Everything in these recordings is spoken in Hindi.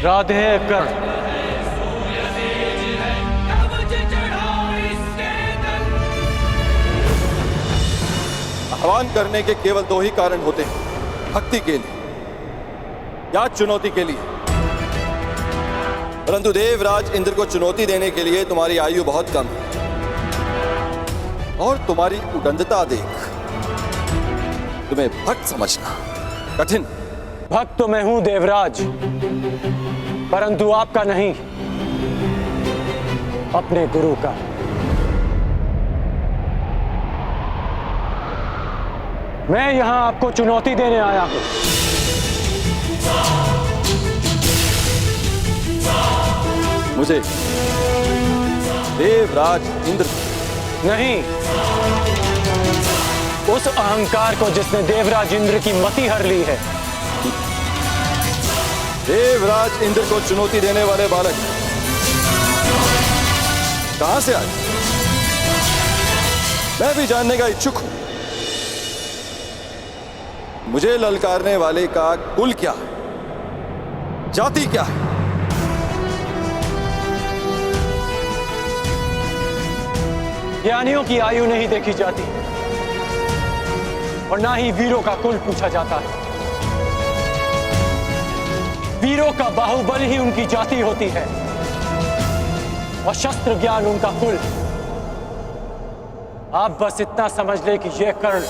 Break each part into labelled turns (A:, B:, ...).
A: राधे कर।
B: आह्वान करने के केवल दो ही कारण होते हैं, भक्ति के लिए या चुनौती के लिए। परंतु देवराज इंद्र को चुनौती देने के लिए तुम्हारी आयु बहुत कम है और तुम्हारी उदंडता देख तुम्हें भक्त समझना कठिन।
A: भक्त तो मैं हूं देवराज, परंतु आपका नहीं, अपने गुरु का। मैं यहां आपको चुनौती देने आया हूं।
B: मुझे देवराज इंद्र
A: नहीं, उस अहंकार को जिसने देवराज इंद्र की मति हर ली है।
B: देवराज इंद्र को चुनौती देने वाले बालक कहां से आए, मैं भी जानने का इच्छुक हूं। मुझे ललकारने वाले का कुल क्या है, जाति क्या है?
A: ज्ञानियों की आयु नहीं देखी जाती और ना ही वीरों का कुल पूछा जाता है। वीरों का बाहुबल ही उनकी जाति होती है और शस्त्र ज्ञान उनका कुल। आप बस इतना समझ ले कि यह कर्ण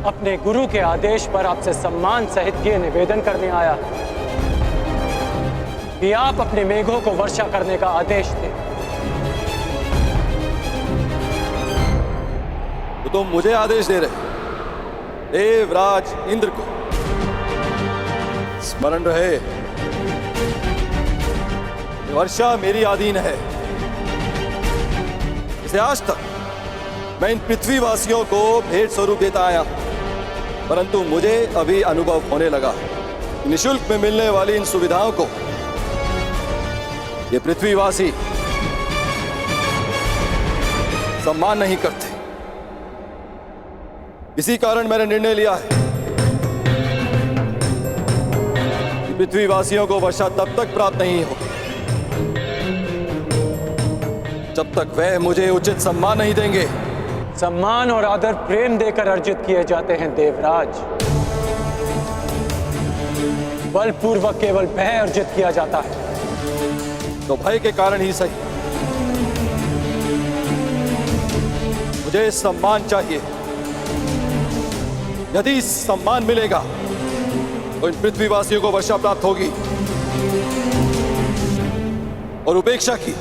A: अपने गुरु के आदेश पर आपसे सम्मान सहित ये निवेदन करने आया कि आप अपने मेघों को वर्षा करने का आदेश दें।
B: तो तुम मुझे आदेश दे रहे, देवराज इंद्र को। स्मरण रहे, वर्षा मेरी अधीन है। इसे आज तक मैं इन पृथ्वीवासियों को भेंट स्वरूप देता आया, परंतु मुझे अभी अनुभव होने लगा निःशुल्क में मिलने वाली इन सुविधाओं को ये पृथ्वीवासी सम्मान नहीं करते। इसी कारण मैंने निर्णय लिया है कि पृथ्वीवासियों को वर्षा तब तक प्राप्त नहीं होगी जब तक वह मुझे उचित सम्मान नहीं देंगे।
A: सम्मान और आदर प्रेम देकर अर्जित किए जाते हैं देवराज, बलपूर्वक केवल भय अर्जित किया जाता है।
B: तो भय के कारण ही सही मुझे सम्मान चाहिए। यदि सम्मान मिलेगा तो इन पृथ्वीवासियों को वर्षा प्राप्त होगी और उपेक्षा की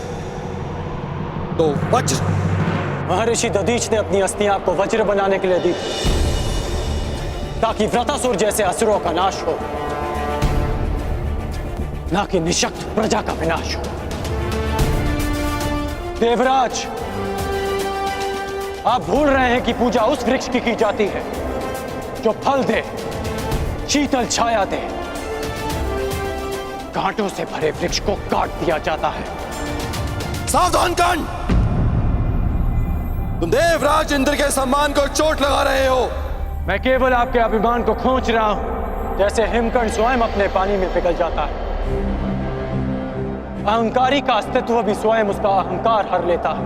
B: तो वज्र।
A: महर्षि दधीच ने अपनी अस्थियां आपको वज्र बनाने के लिए दी थी ताकि व्रतासुर जैसे असुरों का नाश हो, ना कि निशक्त प्रजा का विनाश हो। देवराज, आप भूल रहे हैं कि पूजा उस वृक्ष की जाती है जो फल दे, शीतल छाया दे। कांटों से भरे वृक्ष को काट दिया जाता है।
B: सावधान कर्ण, तुम देवराज इंद्र के सम्मान को चोट लगा रहे हो।
A: मैं केवल आपके अभिमान को खींच रहा हूं, जैसे हिमकर्ण स्वयं अपने पानी में पिघल जाता है। अहंकारी का अस्तित्व भी स्वयं उसका अहंकार हर लेता है।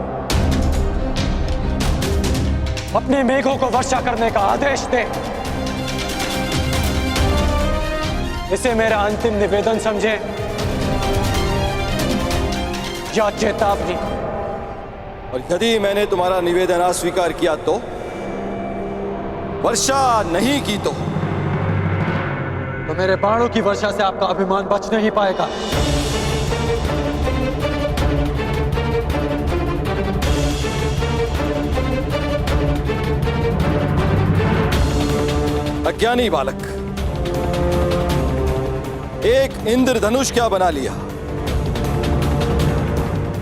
A: अपने मेघों को वर्षा करने का आदेश दे। इसे मेरा अंतिम निवेदन समझे या चेतावनी।
B: और यदि मैंने तुम्हारा निवेदन अस्वीकार किया तो, वर्षा नहीं की तो
A: मेरे बाणों की वर्षा से आपका अभिमान बच नहीं पाएगा।
B: अज्ञानी बालक, एक इंद्रधनुष क्या बना लिया,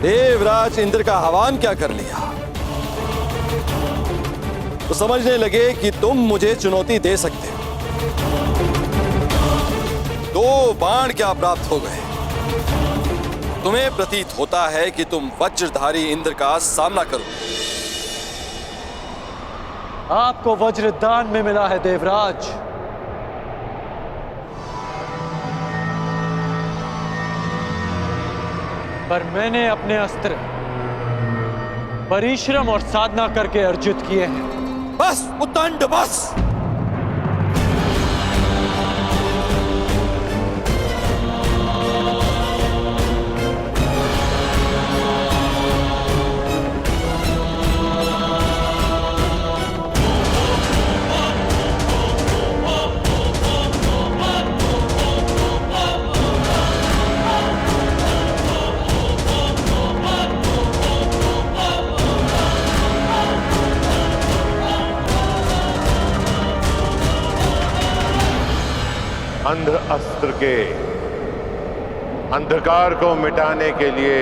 B: देवराज इंद्र का आह्वान क्या कर लिया, तो समझने लगे कि तुम मुझे चुनौती दे सकते हो। 2 बाण क्या प्राप्त हो गए। तुम्हें प्रतीत होता है कि तुम वज्रधारी इंद्र का सामना करो।
A: आपको वज्र दान में मिला है देवराज। पर मैंने अपने अस्त्र परिश्रम और साधना करके अर्जित किए हैं।
B: बस उद्दंड बस।
C: अंध अस्त्र के अंधकार को मिटाने के लिए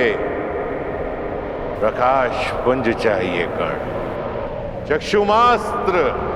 C: प्रकाश पुंज चाहिए कर्ण। चक्षुमास्त्र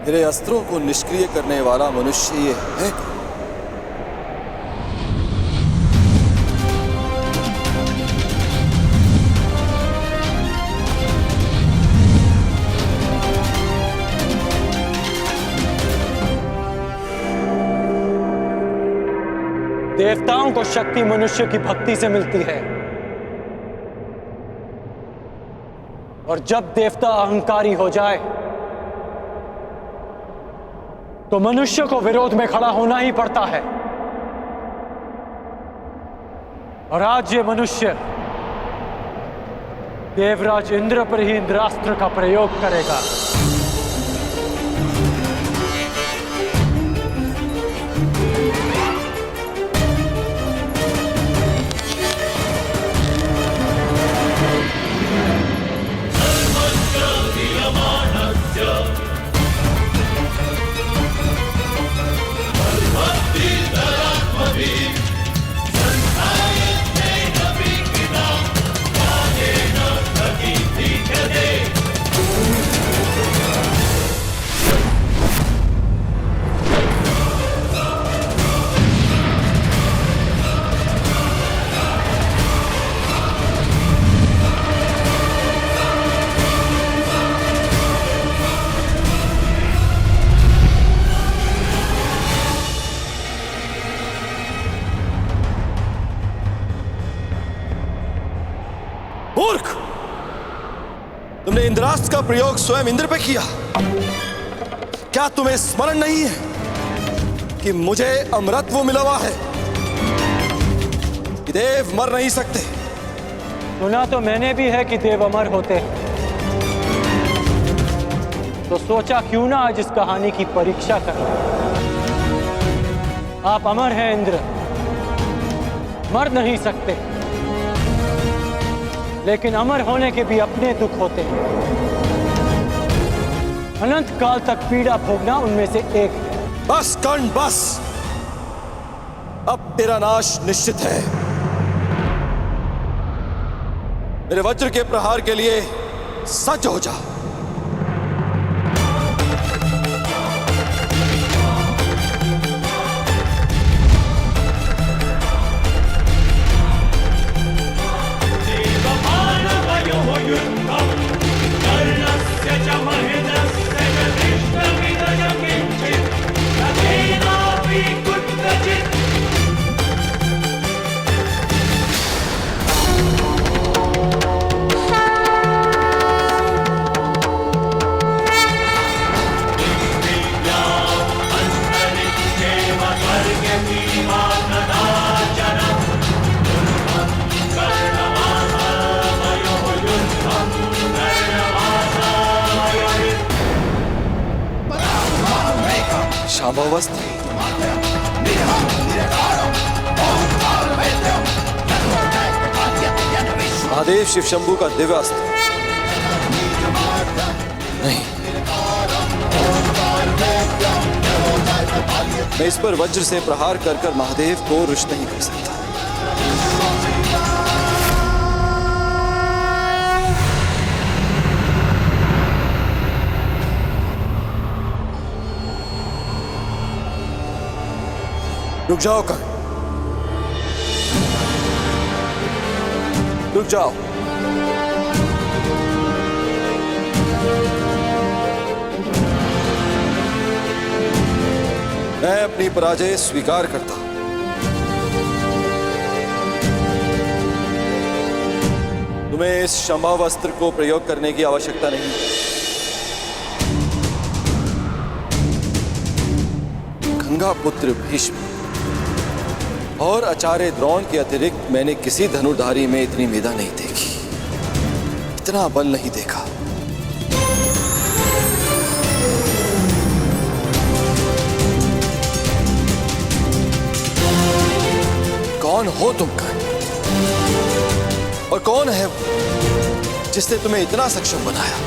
C: मेरे अस्त्रों को निष्क्रिय करने वाला मनुष्य ये है।
A: देवताओं को शक्ति मनुष्य की भक्ति से मिलती है, और जब देवता अहंकारी हो जाए तो मनुष्य को विरोध में खड़ा होना ही पड़ता है। और आज ये मनुष्य देवराज इंद्र पर ही इंद्रास्त्र का प्रयोग करेगा।
B: मूर्ख, तुमने इंद्रास्त्र का प्रयोग स्वयं इंद्र पे किया। क्या तुम्हें स्मरण नहीं है कि मुझे अमरत्व मिला हुआ है, कि देव मर नहीं सकते?
A: सुना तो मैंने भी है कि देव अमर होते हैं, तो सोचा क्यों ना आज इस कहानी की परीक्षा कर लें। आप अमर हैं इंद्र, मर नहीं सकते, लेकिन अमर होने के भी अपने दुख होते हैं। अनंत काल तक पीड़ा भोगना उनमें से एक है।
B: बस कर्ण बस, अब तेरा नाश निश्चित है। मेरे वज्र के प्रहार के लिए सज्ज हो जा।
D: कर्णस्य च महेन्द्रस्य
B: शांभवस्थ महादेव शिव शंभू का दिव्य अस्त्र नहीं, मैं इस पर वज्र से प्रहार कर कर महादेव को रुष्ट नहीं कर सकता। रुक जाओ कर्ण, रुक जाओ। मैं अपनी पराजय स्वीकार करता हूं। तुम्हें इस संभव अस्त्र को प्रयोग करने की आवश्यकता नहीं। गंगा पुत्र भीष्म और आचार्य द्रोण के अतिरिक्त मैंने किसी धनुर्धारी में इतनी मेधा नहीं देखी, इतना बल नहीं देखा। कौन हो तुम कर्ण? और कौन है वो जिसने तुम्हें इतना सक्षम बनाया?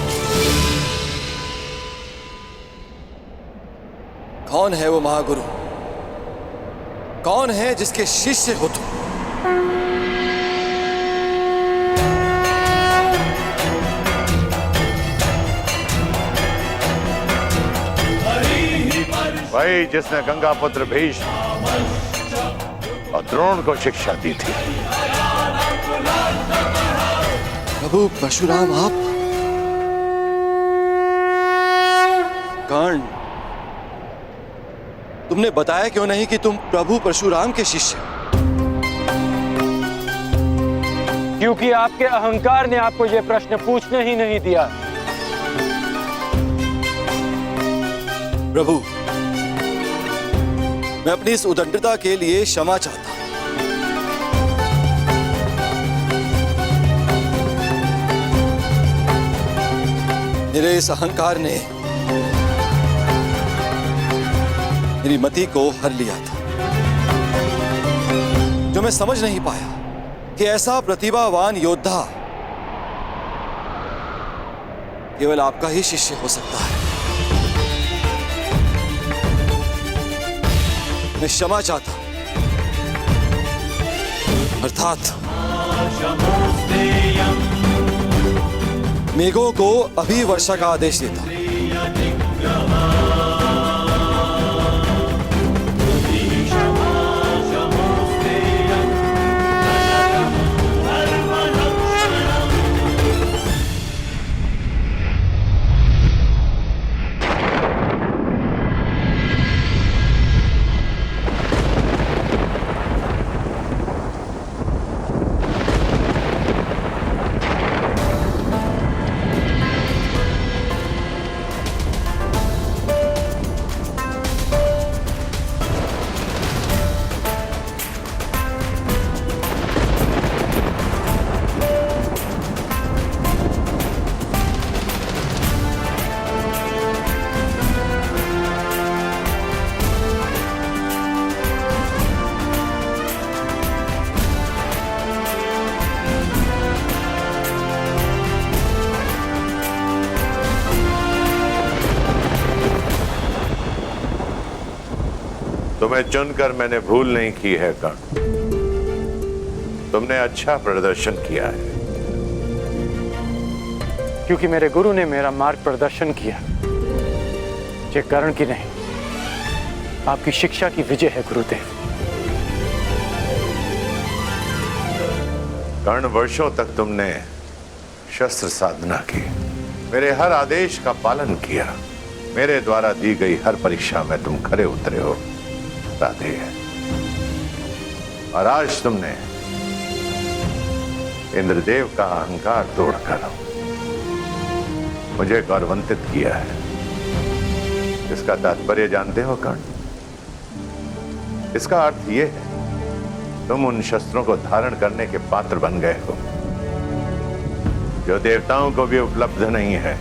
B: कौन है वो महागुरु? कौन है जिसके शिष्य हो तुम?
D: वही जिसने गंगा पुत्र भीष्म और द्रोण को शिक्षा दी थी।
B: प्रभु परशुराम आप? कर्ण, तुमने बताया क्यों नहीं कि तुम प्रभु परशुराम के शिष्य हो?
A: क्योंकि आपके अहंकार ने आपको यह प्रश्न पूछने ही नहीं दिया।
B: प्रभु, मैं अपनी इस उदंडता के लिए क्षमा चाहता हूं। मेरे इस अहंकार ने मेरी मति को हर लिया था, जो मैं समझ नहीं पाया कि ऐसा प्रतिभावान योद्धा केवल आपका ही शिष्य हो सकता है। मैं क्षमा चाहता हूं, अर्थात मेघों को अभी वर्षा का आदेश देता हूं।
D: तुम्हें चुनकर मैंने भूल नहीं की है कर्ण। तुमने अच्छा प्रदर्शन किया है।
A: क्योंकि मेरे गुरु ने मेरा मार्ग प्रदर्शन किया। ये कर्ण की नहीं, आपकी शिक्षा की विजय है गुरुदेव।
D: कर्ण, वर्षों तक तुमने शस्त्र साधना की, मेरे हर आदेश का पालन किया, मेरे द्वारा दी गई हर परीक्षा में तुम खरे उतरे हो। राधे है। और आज तुमने इंद्रदेव का अहंकार तोड़कर मुझे गौरवान्वित किया है। इसका तात्पर्य जानते हो कर्ण? इसका अर्थ यह है तुम उन शस्त्रों को धारण करने के पात्र बन गए हो जो देवताओं को भी उपलब्ध नहीं है।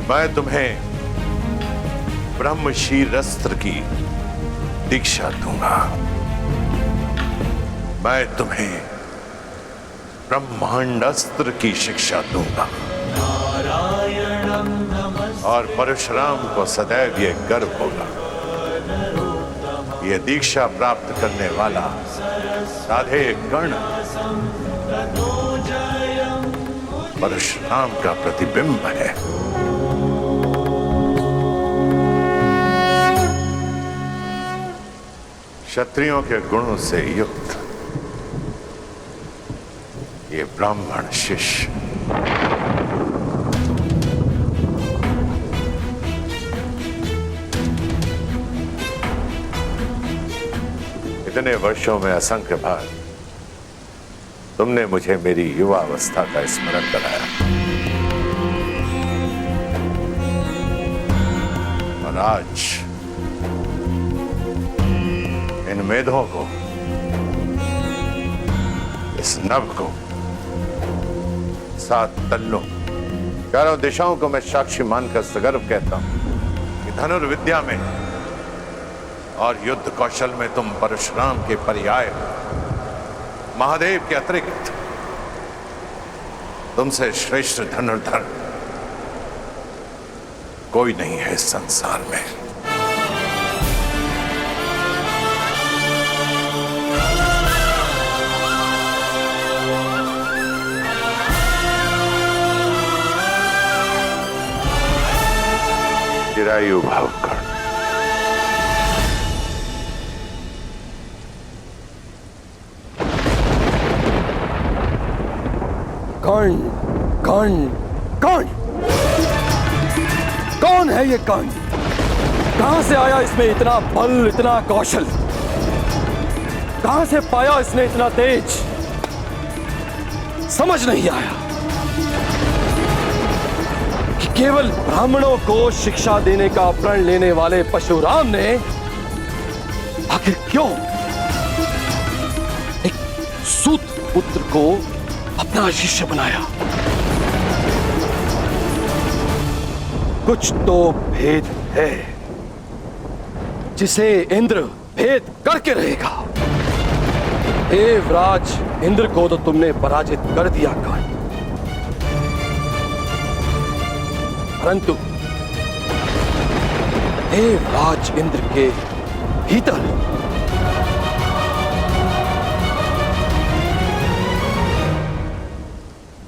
D: मैं तुम्हें ब्रह्मशील अस्त्र की दीक्षा दूंगा। मैं तुम्हें ब्रह्मांड अस्त्र की शिक्षा दूंगा। और परशुराम को सदैव ये गर्व होगा, ये दीक्षा प्राप्त करने वाला राधे कर्ण परशुराम का प्रतिबिंब है। क्षत्रियों के गुणों से युक्त ये ब्राह्मण शिष्य इतने वर्षों में असंख्य बार तुमने मुझे मेरी युवा अवस्था का स्मरण कराया, और आज इन मेधों को, इस नभ को, 7 तल्लों, चारों दिशाओं को मैं साक्षी मानकर सगर्व कहता हूं कि धनुर्विद्या में और युद्ध कौशल में तुम परशुराम के पर्याय हो। महादेव के अतिरिक्त तुमसे श्रेष्ठ धनुर्धर कोई नहीं है इस संसार में। चिरायु भाव कर्ण,
B: कर्ण, कर्ण, कर्ण, कौन है ये कर्ण? कहां से आया इसमें इतना बल, इतना कौशल? कहां से पाया इसने इतना तेज? समझ नहीं आया कि केवल ब्राह्मणों को शिक्षा देने का प्रण लेने वाले परशुराम ने आखिर क्यों एक सूत पुत्र को अपना शिष्य बनाया। कुछ तो भेद है जिसे इंद्र भेद करके रहेगा। देवराज इंद्र को तो तुमने पराजित कर दिया कर्ण, परंतु देवराज इंद्र के भीतर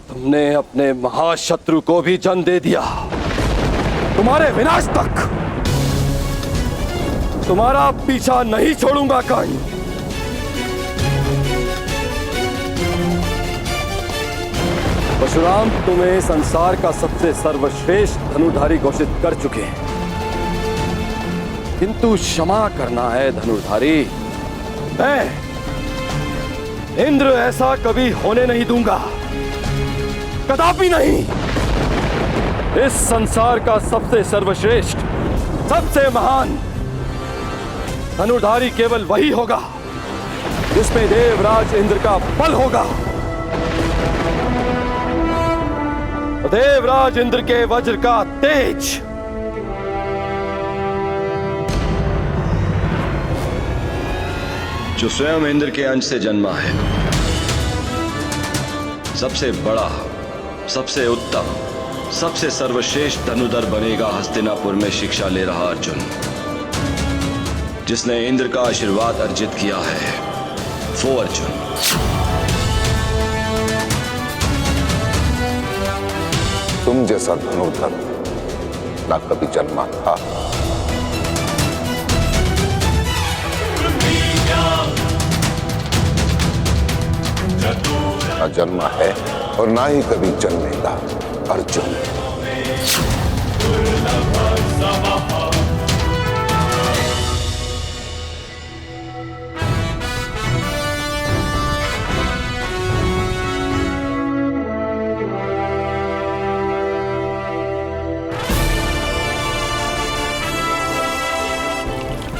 B: तुमने अपने महाशत्रु को भी जन्म दे दिया। तुम्हारे विनाश तक तुम्हारा पीछा नहीं छोड़ूंगा कर्ण। परशुराम तुम्हें संसार का सबसे सर्वश्रेष्ठ धनुर्धारी घोषित कर चुके हैं, किंतु क्षमा करना है धनुर्धारी। मैं इंद्र ऐसा कभी होने नहीं दूंगा, कदापि नहीं। इस संसार का सबसे सर्वश्रेष्ठ, सबसे महान धनुर्धारी केवल वही होगा जिसमें देवराज इंद्र का बल होगा। देवराज इंद्र के वज्र का तेज।
C: जो स्वयं इंद्र के अंश से जन्मा है, सबसे बड़ा, सबसे उत्तम, सबसे सर्वश्रेष्ठ धनुधर बनेगा हस्तिनापुर में शिक्षा ले रहा अर्जुन, जिसने इंद्र का आशीर्वाद अर्जित किया है, वो अर्जुन।
E: तुम जैसा धनुर्धर ना कभी जन्मा था, ना जन्मा है और ना ही कभी जन्मेगा अर्जुन।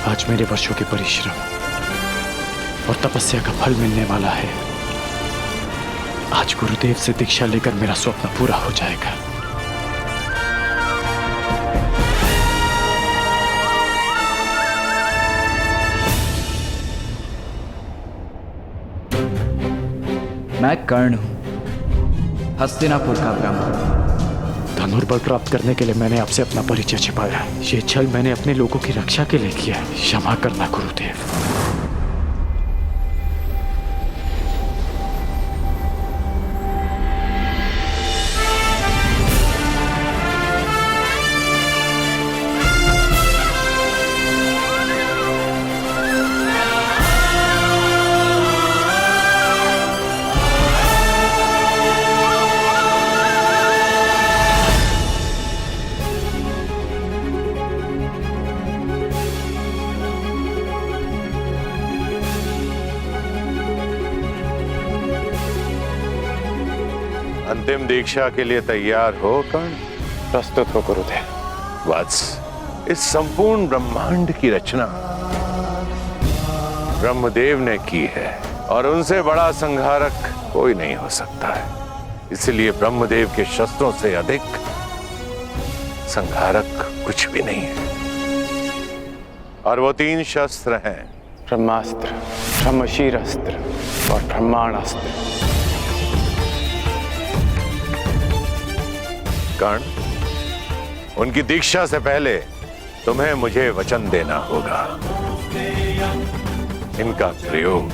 A: आज मेरे वर्षों के परिश्रम और तपस्या का फल मिलने वाला है। आज गुरुदेव से दीक्षा लेकर मेरा स्वप्न पूरा हो जाएगा।
F: मैं कर्ण हूं, हस्तिनापुर का ब्राह्मण।
A: धनुर्बल प्राप्त करने के लिए मैंने आपसे अपना परिचय छिपाया। ये छल मैंने अपने लोगों की रक्षा के लिए किया है। क्षमा करना गुरुदेव।
D: अंतिम दीक्षा के लिए तैयार हो कर्ण?
A: प्रस्तुत हो गुरुदेव।
D: वत्स, इस संपूर्ण ब्रह्मांड की रचना ब्रह्मदेव ने की है और उनसे बड़ा संहारक कोई नहीं हो सकता है। इसलिए ब्रह्मदेव के शस्त्रों से अधिक संहारक कुछ भी नहीं है। और वो 3 शस्त्र हैं:
A: ब्रह्मास्त्र, ब्रह्मशीर अस्त्र और ब्रह्मांडास्त्र।
D: कर्ण, उनकी दीक्षा से पहले तुम्हें मुझे वचन देना होगा। इनका प्रयोग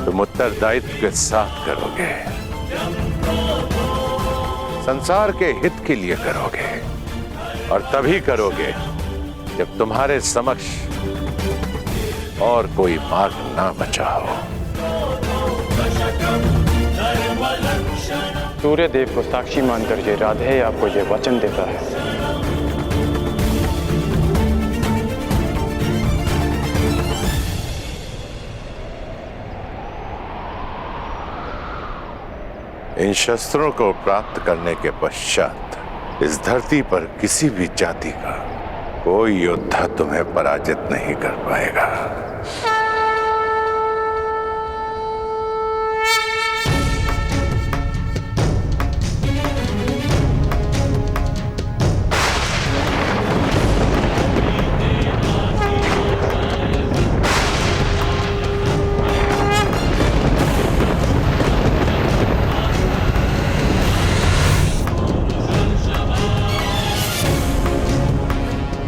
D: तुम उत्तरदायित्व के साथ करोगे, संसार के हित के लिए करोगे, और तभी करोगे जब तुम्हारे समक्ष और कोई मार्ग ना बचा हो।
A: सूर्य देव को साक्षी मानकर ये राधे आपको ये वचन देता है।
D: इन शस्त्रों को प्राप्त करने के पश्चात इस धरती पर किसी भी जाति का कोई योद्धा तुम्हें पराजित नहीं कर पाएगा।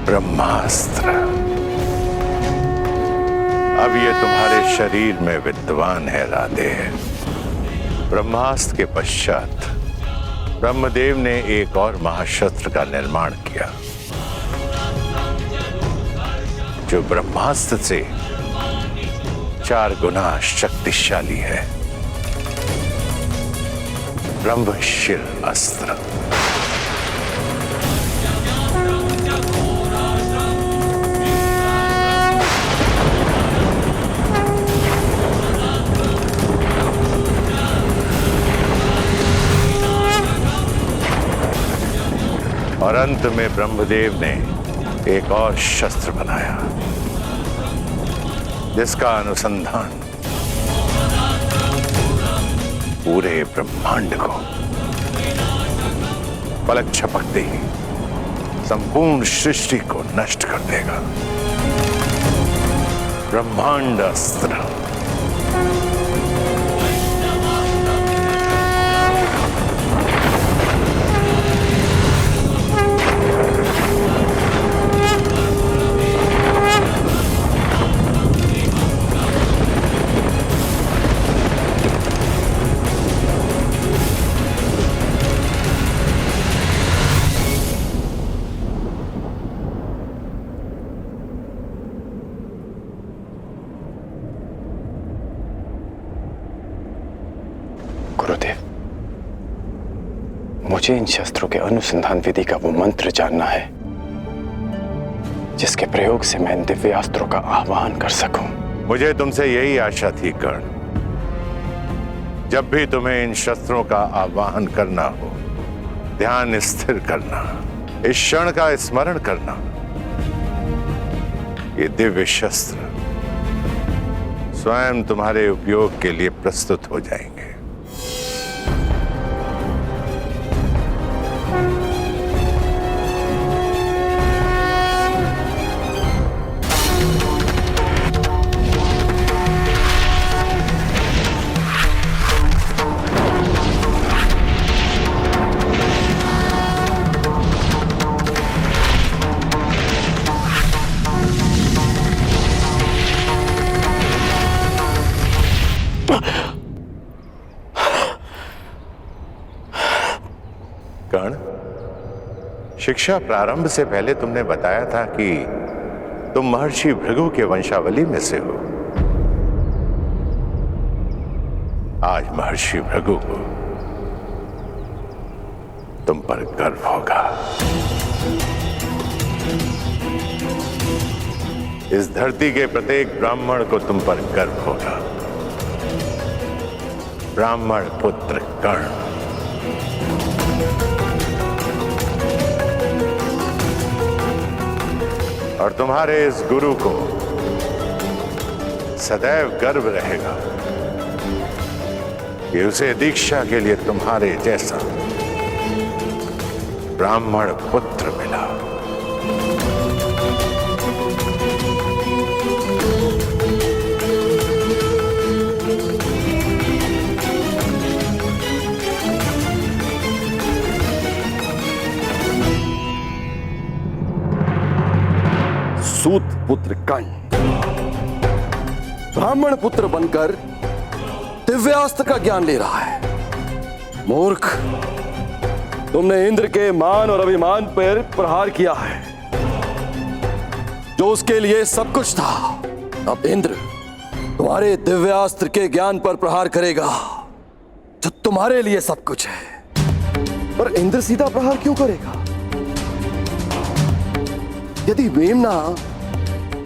D: ब्रह्मास्त्र अब ये तुम्हारे शरीर में विद्यमान है राधे। ब्रह्मास्त्र के पश्चात ब्रह्मदेव ने एक और महाशस्त्र का निर्माण किया जो ब्रह्मास्त्र से 4 गुना शक्तिशाली है। ब्रह्मशीर अस्त्र। और अंत में ब्रह्मदेव ने एक और शस्त्र बनाया जिसका अनुसंधान पूरे ब्रह्मांड को पलक झपकते ही संपूर्ण सृष्टि को नष्ट कर देगा। ब्रह्मांड अस्त्र।
A: गुरुदेव, मुझे इन शस्त्रों के अनुसंधान विधि का वो मंत्र जानना है जिसके प्रयोग से मैं इन दिव्यास्त्रों का आह्वान कर सकूं।
D: मुझे तुमसे यही आशा थी कर्ण। जब भी तुम्हें इन शस्त्रों का आह्वान करना हो, ध्यान स्थिर करना, इस क्षण का स्मरण करना। ये दिव्य शस्त्र स्वयं तुम्हारे उपयोग के लिए प्रस्तुत हो जाएंगे। कर्ण, शिक्षा प्रारंभ से पहले तुमने बताया था कि तुम महर्षि भृगु के वंशावली में से हो। आज महर्षि भृगु को तुम पर गर्व होगा। इस धरती के प्रत्येक ब्राह्मण को तुम पर गर्व होगा। ब्राह्मण पुत्र कर्ण, और तुम्हारे इस गुरु को सदैव गर्व रहेगा कि उसे दीक्षा के लिए तुम्हारे जैसा ब्राह्मण पुत्र मिला।
B: सूत पुत्र कर्ण ब्राह्मण पुत्र बनकर दिव्यास्त्र का ज्ञान ले रहा है। मूर्ख, तुमने इंद्र के मान और अभिमान पर प्रहार किया है, जो उसके लिए सब कुछ था। अब इंद्र तुम्हारे दिव्यास्त्र के ज्ञान पर प्रहार करेगा, जो तुम्हारे लिए सब कुछ है। पर इंद्र सीधा प्रहार क्यों करेगा? यदि मेमना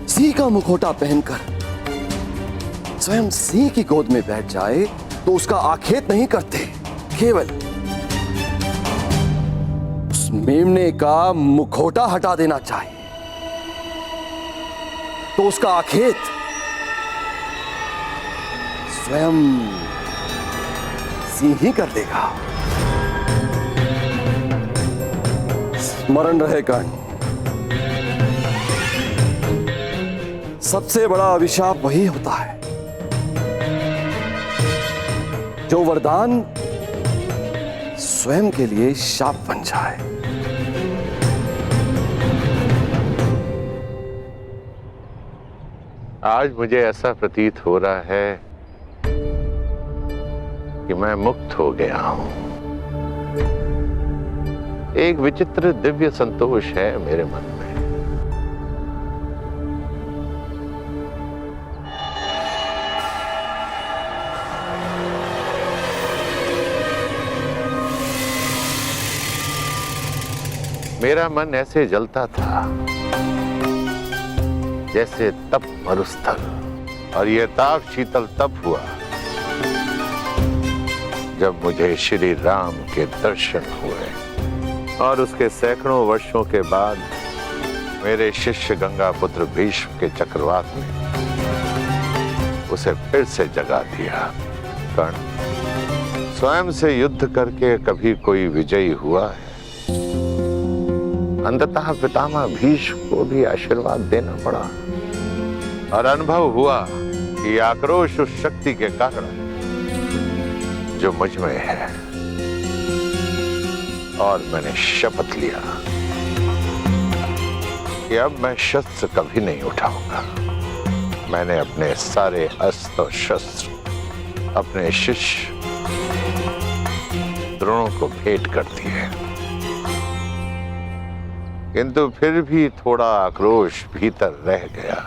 B: सिंह का मुखौटा पहनकर स्वयं सिंह की गोद में बैठ जाए तो उसका आखेट नहीं करते, केवल उस मेमने का मुखौटा हटा देना चाहिए तो उसका आखेट स्वयं सिंह ही कर देगा। स्मरण रहे कर्ण, सबसे बड़ा अभिशाप वही होता है जो वरदान स्वयं के लिए शाप बन जाए।
D: आज मुझे ऐसा प्रतीत हो रहा है कि मैं मुक्त हो गया हूं। एक विचित्र दिव्य संतोष है मेरे मन में। मेरा मन ऐसे जलता था जैसे तप मरुस्थल, और यह ताप शीतल तब हुआ जब मुझे श्री राम के दर्शन हुए। और उसके सैकड़ों वर्षों के बाद मेरे शिष्य गंगा पुत्र भीष्म के चक्रवात ने उसे फिर से जगा दिया। कर्ण, स्वयं से युद्ध करके कभी कोई विजयी हुआ है? अंततः पितामह भीष्म को भी आशीर्वाद देना पड़ा, और अनुभव हुआ कि आक्रोश उस शक्ति के कारण जो मुझ में है। और मैंने शपथ लिया कि अब मैं शस्त्र कभी नहीं उठाऊंगा। मैंने अपने सारे अस्त्र और शस्त्र अपने शिष्य द्रोणों को भेंट कर दिए, किंतु फिर भी थोड़ा आक्रोश भीतर रह गया।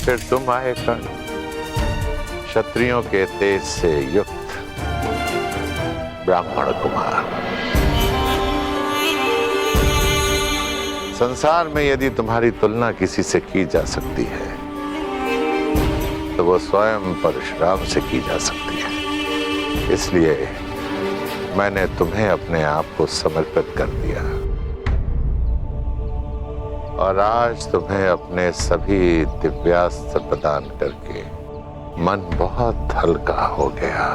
D: फिर तुम आए कर्ण, क्षत्रियों के तेज से युक्त ब्राह्मण कुमार। संसार में यदि तुम्हारी तुलना किसी से की जा सकती है तो वो स्वयं परशुराम से की जा सकती है। इसलिए मैंने तुम्हें अपने आप को समर्पित कर दिया, और आज तुम्हें अपने सभी दिव्यास्त्र प्रदान करके मन बहुत हल्का हो गया।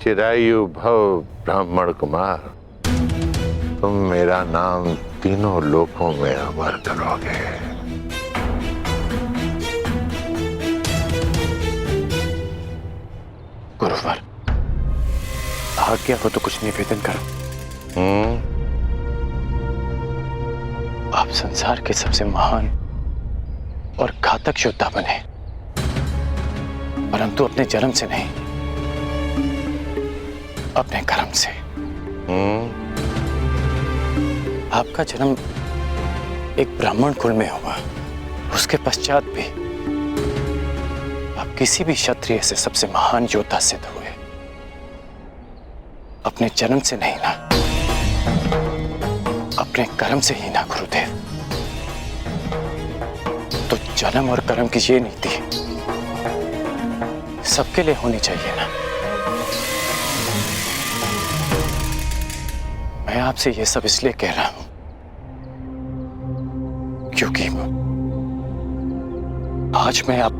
D: चिरायु भव ब्राह्मण कुमार, तुम मेरा नाम तीनों लोकों में अमर करोगे।
A: गुरुवर, आज्ञा हो तो कुछ निवेदन करो। आप संसार के सबसे महान और घातक योद्धा बने। परंतु अपने जन्म से नहीं, अपने कर्म से। आपका जन्म एक ब्राह्मण कुल में हुआ, उसके पश्चात भी आप किसी भी क्षत्रिय से सबसे महान योद्धा सिद्ध हुए। अपने जन्म से नहीं ना, अपने कर्म से ही ना गुरुदेव। तो जन्म और कर्म की ये नीति सबके लिए होनी चाहिए ना। मैं आपसे ये सब इसलिए कह रहा हूं क्योंकि आज मैं आप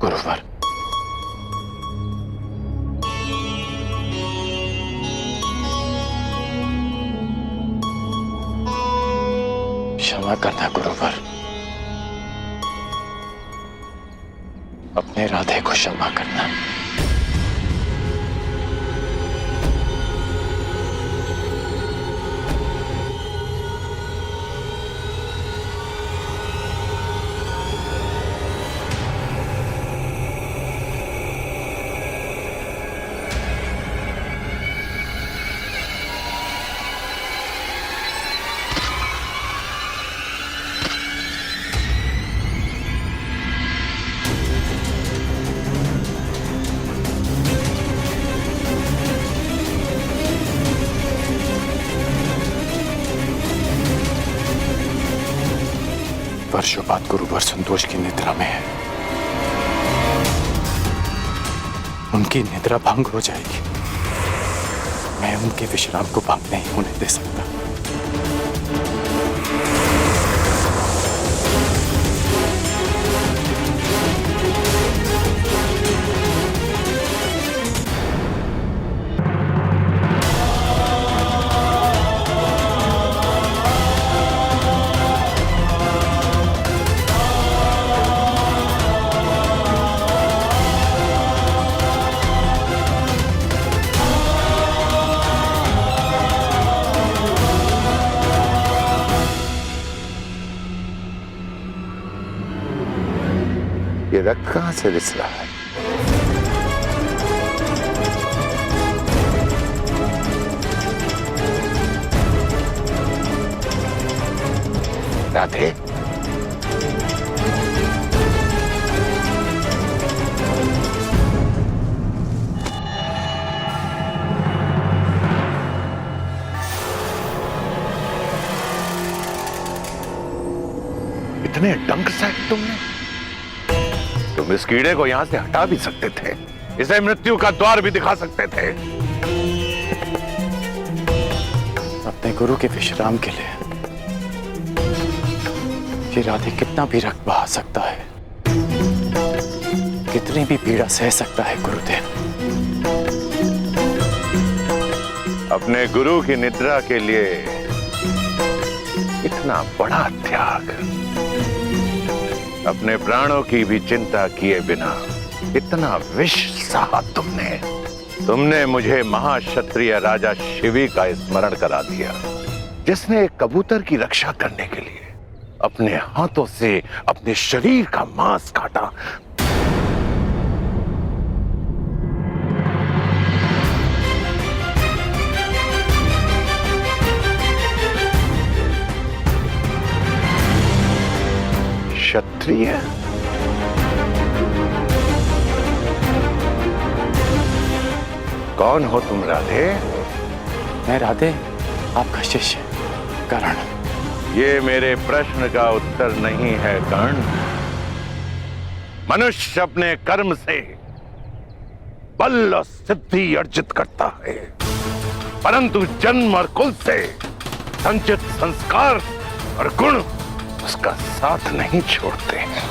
A: गुरुवर, क्षमा करना गुरुवर, अपने राधे को क्षमा करना। वर्षों बाद गुरुवर संतोष की निद्रा में है। उनकी निद्रा भंग हो जाएगी। मैं उनके विश्राम को भंग नहीं होने दे सकता।
D: ये रग कहां से रिस रहा है? राधे, इतने डंक साहब तुमने? तुम इस कीड़े को यहां से हटा भी सकते थे, इसे मृत्यु का द्वार भी दिखा सकते थे।
A: अपने गुरु के विश्राम के लिए ये राधे कितना भी रक्त बहा सकता है, कितनी भी पीड़ा सह सकता है गुरुदेव।
D: अपने गुरु की निद्रा के लिए इतना बड़ा त्याग, अपने प्राणों की भी चिंता किए बिना इतना विष सहा तुमने मुझे महाक्षत्रिय राजा शिवी का स्मरण करा दिया, जिसने एक कबूतर की रक्षा करने के लिए अपने हाथों से अपने शरीर का मांस काटा। क्षत्रिय? कौन हो तुम राधे?
A: मैं राधे आपका शिष्य कर्ण।
D: ये मेरे प्रश्न का उत्तर नहीं है कर्ण। मनुष्य अपने कर्म से बल और सिद्धि अर्जित करता है, परंतु जन्म और कुल से संचित संस्कार और गुण उसका साथ नहीं छोड़ते हैं।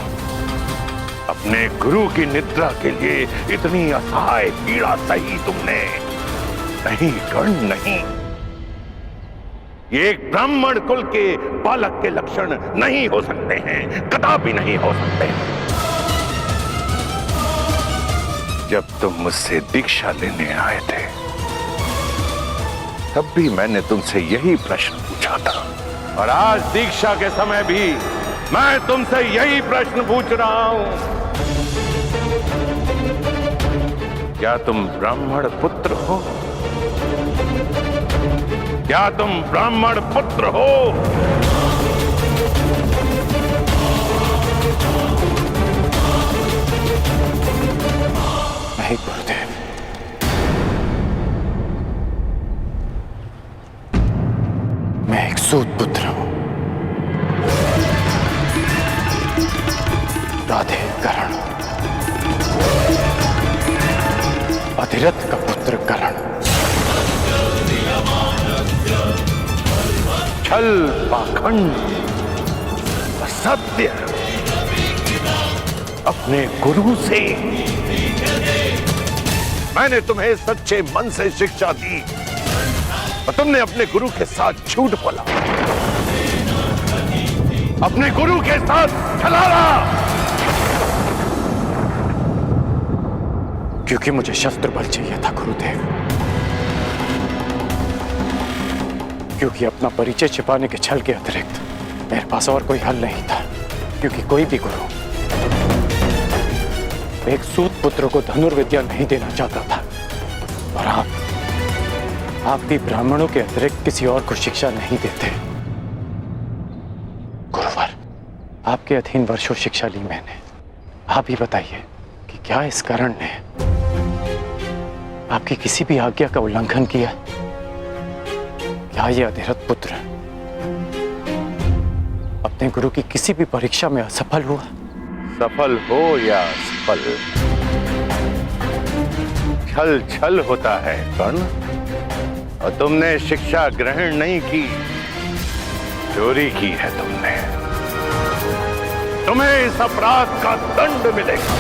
D: अपने गुरु की निद्रा के लिए इतनी असहाय पीड़ा सही तुमने? नहीं कर्ण, नहीं। ये एक ब्राह्मण कुल के बालक के लक्षण नहीं हो सकते हैं, कदापि नहीं हो सकते। जब तुम मुझसे दीक्षा लेने आए थे, तब भी मैंने तुमसे यही प्रश्न पूछा था और आज दीक्षा के समय भी मैं तुमसे यही प्रश्न पूछ रहा हूं, क्या तुम ब्राह्मण पुत्र हो? क्या तुम ब्राह्मण पुत्र हो?
A: नहीं गुरुदेव, मैं एक सूत पुत्र हूं। राधे करण, अधिरथ का पुत्र करण, छल पाखंड असत्य अपने गुरु से। मैंने तुम्हें सच्चे मन से शिक्षा दी और तुमने अपने गुरु के साथ झूठ बोला, अपने गुरु के साथ छलावा। क्योंकि मुझे शस्त्र बल चाहिए था गुरुदेव, क्योंकि अपना परिचय छिपाने के छल के अतिरिक्त मेरे पास और कोई हल नहीं था। क्योंकि कोई भी गुरु एक सूत पुत्र को धनुर्विद्या नहीं देना चाहता था, और आप भी ब्राह्मणों के अतिरिक्त किसी और को शिक्षा नहीं देते। गुरुवर, आपके अधीन वर्षों शिक्षा ली मैंने। आप ही बताइए कि क्या इस कारण ने आपकी किसी भी आज्ञा का उल्लंघन किया? क्या ये अधिरथ पुत्र अपने गुरु की किसी भी परीक्षा में असफल हुआ?
D: सफल हो या असफल, छल छल होता है कर्ण। और तुमने शिक्षा ग्रहण नहीं की, चोरी की है तुमने। तुम्हें इस अपराध का दंड मिलेगा।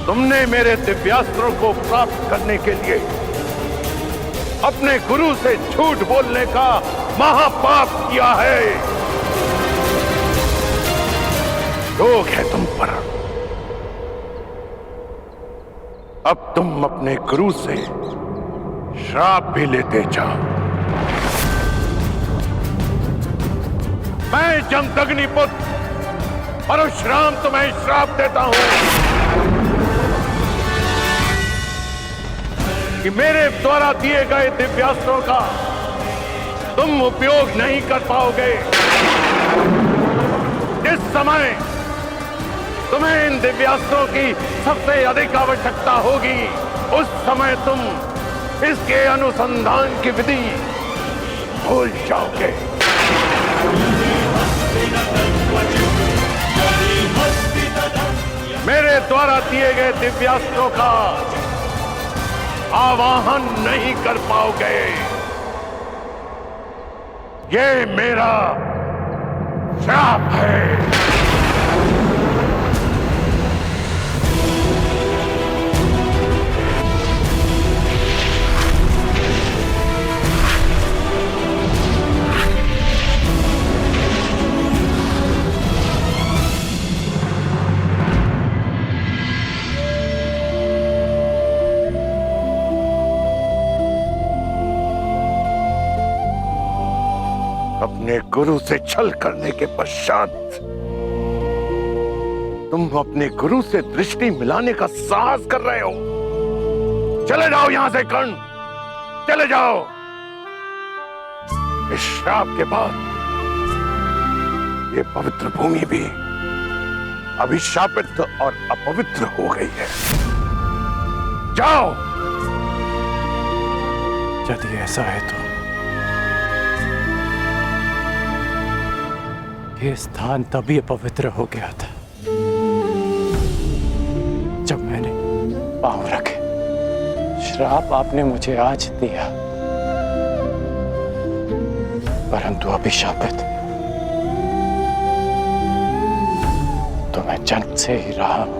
D: तुमने मेरे दिव्यास्त्रों को प्राप्त करने के लिए अपने गुरु से झूठ बोलने का महापाप किया है। रोग है तुम पर। अब तुम अपने गुरु से श्राप भी लेते जाओ। मैं जमदग्नि पुत्र परशुराम तुम्हें श्राप देता हूं कि मेरे द्वारा दिए गए दिव्यास्त्रों का तुम उपयोग नहीं कर पाओगे। जिस समय तुम्हें इन दिव्यास्त्रों की सबसे अधिक आवश्यकता होगी, उस समय तुम इसके अनुसंधान की विधि भूल जाओगे। मेरे द्वारा दिए गए दिव्यास्त्रों का आवाहन नहीं कर पाओगे। ये मेरा श्राप है। अपने गुरु से छल करने के पश्चात तुम अपने गुरु से दृष्टि मिलाने का साहस कर रहे हो। चले जाओ यहां से कर्ण, चले जाओ। इस श्राप के बाद ये पवित्र भूमि भी अभिशापित और अपवित्र हो गई है। जाओ।
A: यदि ऐसा है तो ये स्थान तभी अपवित्र हो गया था जब मैंने पांव रखे। श्राप आपने मुझे आज दिया, परंतु अभिशापित तो मैं जन्म से ही रहा हूं।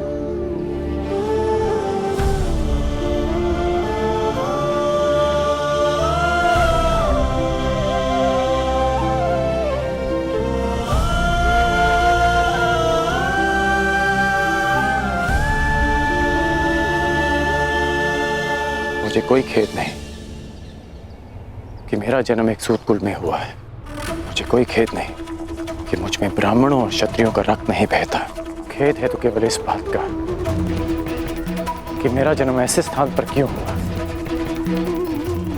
A: मुझे कोई खेद नहीं कि मेरा जन्म एक सूत कुल में हुआ है। मुझे कोई खेद नहीं कि मुझ में ब्राह्मणों और क्षत्रियों का रक्त नहीं बहता। खेद है तो केवल इस बात का कि मेरा जन्म ऐसे स्थान पर क्यों हुआ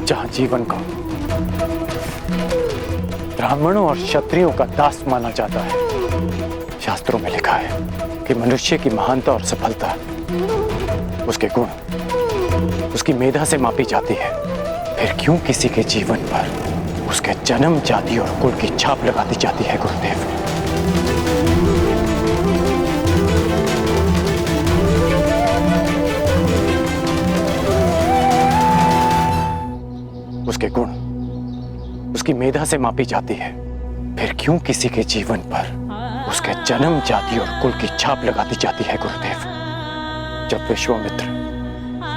A: जहां जीवन को ब्राह्मणों और क्षत्रियों का दास माना जाता है। शास्त्रों में लिखा है कि मनुष्य की महानता और सफलता उसके गुण, उसकी मेधा से मापी जाती है। फिर क्यों किसी के जीवन पर उसके जन्म, जाति और कुल की छाप लगा दी जाती है गुरुदेव? उसके गुण, उसकी मेधा से मापी जाती है। फिर क्यों किसी के जीवन पर उसके जन्म, जाति और कुल की छाप लगा दी जाती है गुरुदेव? जब विश्वामित्र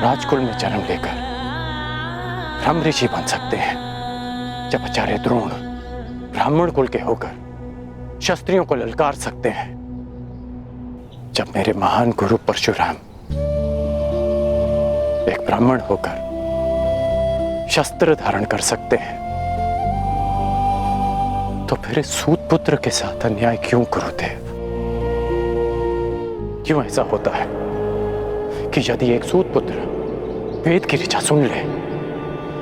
A: राजकुल में जन्म लेकर ब्रह्म ऋषि बन सकते हैं, जब आचार्य द्रोण ब्राह्मण कुल के होकर क्षत्रियों को ललकार सकते हैं, जब मेरे महान गुरु परशुराम एक ब्राह्मण होकर शस्त्र धारण कर सकते हैं, तो फिर इस सूत पुत्र के साथ अन्याय क्यों गुरुदेव? क्यों ऐसा होता है कि यदि एक सूत पुत्र वेद की ऋचा सुन ले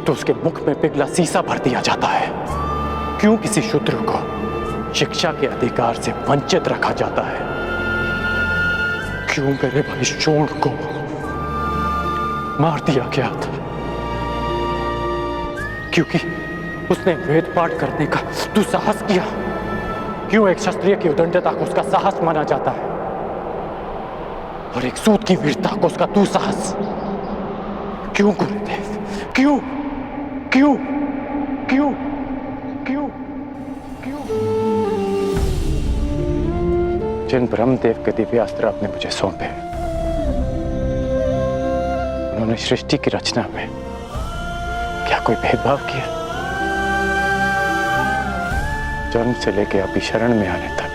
A: तो उसके मुख में पिघला सीसा भर दिया जाता है? क्यों किसी शूद्र को शिक्षा के अधिकार से वंचित रखा जाता है? क्यों मेरे भाई शोण को मार दिया गया था? क्योंकि उसने वेद पाठ करने का दुस्साहस किया। क्यों एक क्षत्रिय की उदंडता को उसका साहस माना जाता है और एक सूत की वीरता को उसका दुस्साहस? क्यों गुरुदेव? क्यों क्यों क्यों क्यों क्यों? जिन ब्रह्मदेव के दिव्यास्त्र आपने मुझे सौंपे, उन्होंने सृष्टि की रचना में क्या कोई भेदभाव किया? जन्म से लेकर अभी शरण में आने तक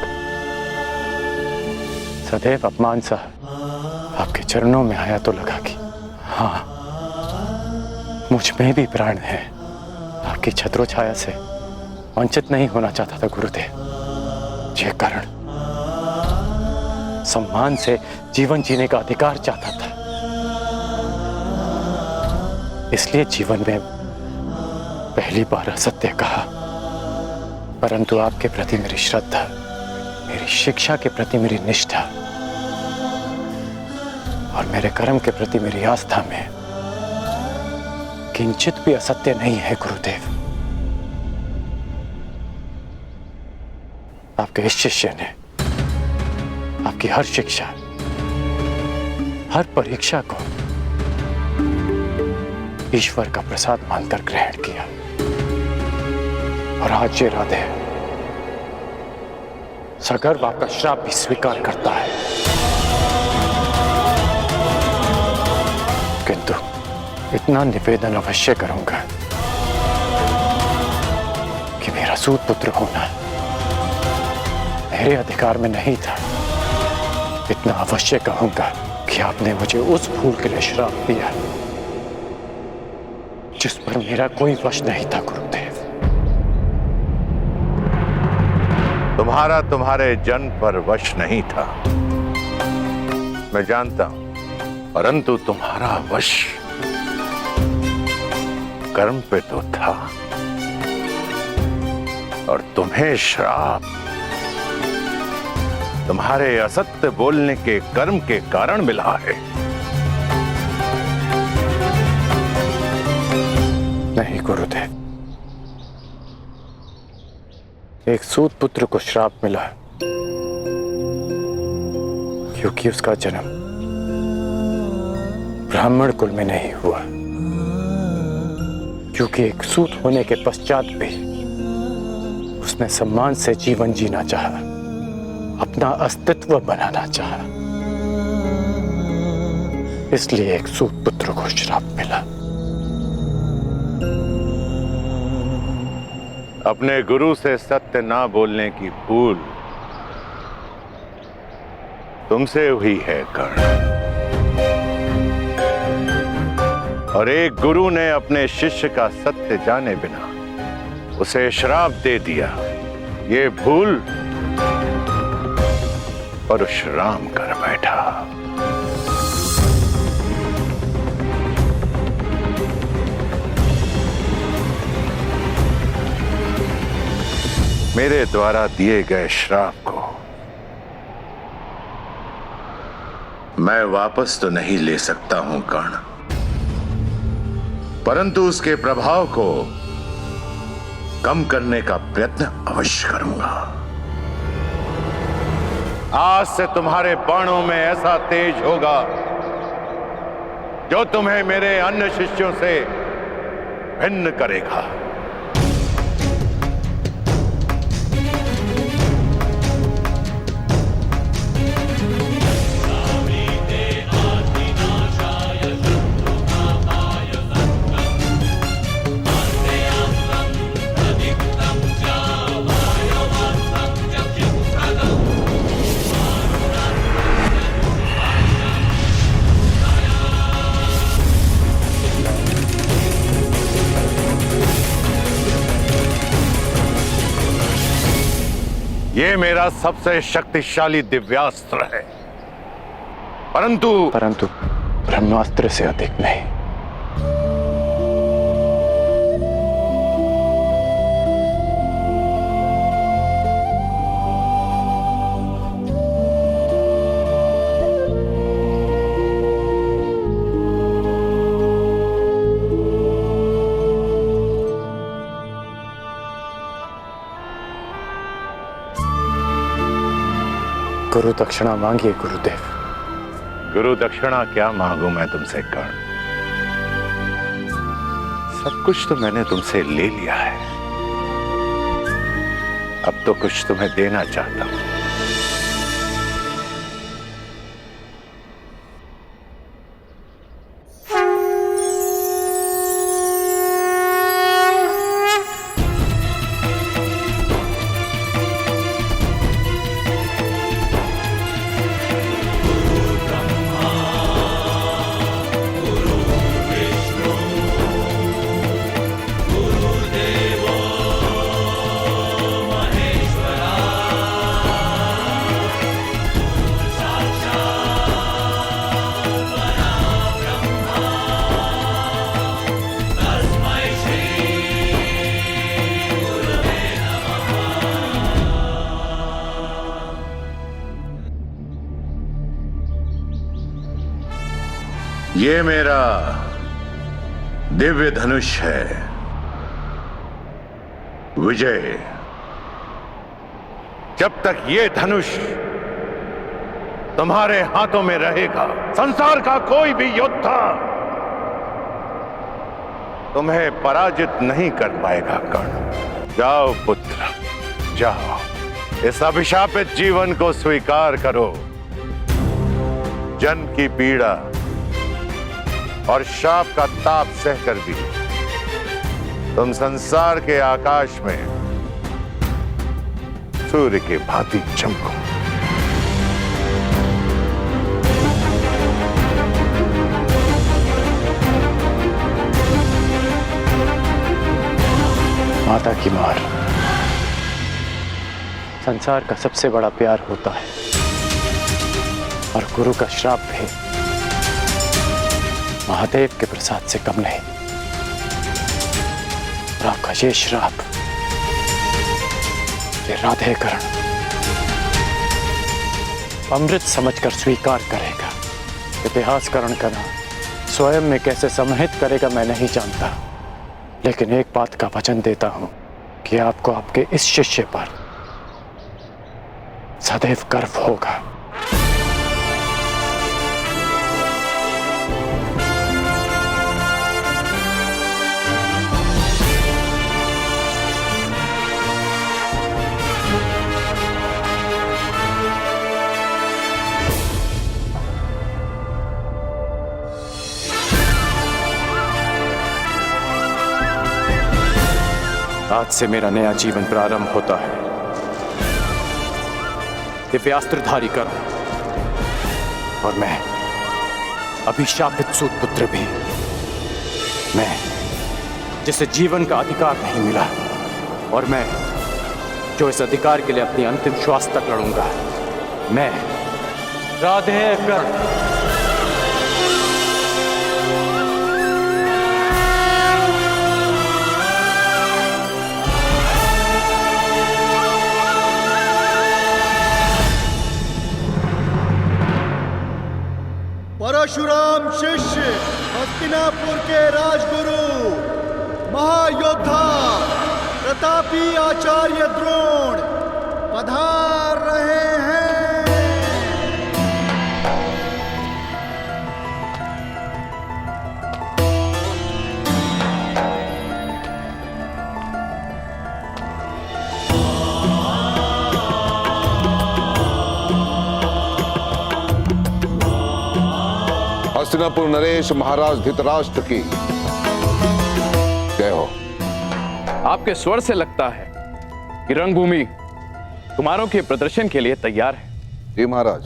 A: सदैव अपमान सा आपके चरणों में आया तो लगा कि हाँ, मुझ में भी प्राण है। आपकी छत्रो छाया से वंचित नहीं होना चाहता था गुरुदेव। ये कारण सम्मान से जीवन जीने का अधिकार चाहता था। इसलिए जीवन में पहली बार असत्य कहा, परंतु आपके प्रति मेरी श्रद्धा, मेरी शिक्षा के प्रति मेरी निष्ठा और मेरे कर्म के प्रति मेरी आस्था में किंचित भी असत्य नहीं है गुरुदेव। आपके इस शिष्य ने आपकी हर शिक्षा, हर परीक्षा को ईश्वर का प्रसाद मानकर ग्रहण किया और आज ये राधे सगर्व आपका श्राप भी स्वीकार करता है। किंतु इतना निवेदन अवश्य करूंगा कि मेरा सूत पुत्र होना मेरे अधिकार में नहीं था। इतना अवश्य कहूंगा कि आपने मुझे उस भूल के लिए श्राप दिया जिस पर मेरा कोई वश नहीं था गुरुदेव।
D: तुम्हारा तुम्हारे जन्म पर वश नहीं था, मैं जानता हूं, परंतु तुम्हारा वश कर्म पे तो था और तुम्हें श्राप तुम्हारे असत्य बोलने के कर्म के कारण मिला है।
A: नहीं गुरुदेव, एक सूत पुत्र को श्राप मिला क्योंकि उसका जन्म ब्राह्मण कुल में नहीं हुआ, क्योंकि एक सूत होने के पश्चात भी उसने सम्मान से जीवन जीना चाहा, अपना अस्तित्व बनाना चाहा। इसलिए एक सूत पुत्र को श्राप मिला।
D: अपने गुरु से सत्य ना बोलने की भूल तुमसे हुई है कर्ण, और एक गुरु ने अपने शिष्य का सत्य जाने बिना उसे श्राप दे दिया, ये भूल परशुराम कर बैठा। मेरे द्वारा दिए गए श्राप को मैं वापस तो नहीं ले सकता हूं कर्ण, परंतु उसके प्रभाव को कम करने का प्रयत्न अवश्य करूंगा। आज से तुम्हारे बाणों में ऐसा तेज होगा जो तुम्हें मेरे अन्य शिष्यों से भिन्न करेगा। ये मेरा सबसे शक्तिशाली दिव्यास्त्र है, परंतु
A: ब्रह्मास्त्र से अधिक नहीं। गुरु दक्षिणा मांगिए गुरुदेव।
D: गुरु दक्षिणा क्या मांगू मैं तुमसे कर्ण? सब कुछ तो मैंने तुमसे ले लिया है, अब तो कुछ तुम्हें देना चाहता हूं। ये मेरा दिव्य धनुष है विजय। जब तक ये धनुष तुम्हारे हाथों में रहेगा, संसार का कोई भी योद्धा तुम्हें पराजित नहीं कर पाएगा कर्ण। जाओ पुत्र, जाओ, इस अभिशापित जीवन को स्वीकार करो। जन्म की पीड़ा और शाप का ताप सहकर भी तुम संसार के आकाश में सूर्य के भांति चमको।
A: माता की मार संसार का सबसे बड़ा प्यार होता है, और गुरु का श्राप भी महादेव के प्रसाद से कम नहीं। आपका ये श्राप, ये राधेकरण अमृत समझकर स्वीकार करेगा। इतिहासकरण का नाम स्वयं में कैसे समाहित करेगा मैं नहीं जानता, लेकिन एक बात का वचन देता हूं कि आपको आपके इस शिष्य पर सदैव गर्व होगा। आज से मेरा नया जीवन प्रारंभ होता है। दिव्यास्त्रधारी कर्ण, और मैं अभिशापित सूत पुत्र भी, मैं जिसे जीवन का अधिकार नहीं मिला, और मैं जो इस अधिकार के लिए अपनी अंतिम श्वास तक लड़ूंगा, मैं राधे कर
G: परशुराम शिष्य, हस्तिनापुर के राजगुरु, महायोद्धा, प्रतापी आचार्य द्रोण पधार रहे हैं।
E: हस्तिनापुर नरेश महाराज धृतराष्ट्र की जय हो।
F: आपके स्वर से लगता है कि रंगभूमि कुमारों के प्रदर्शन के लिए तैयार है।
E: जी महाराज,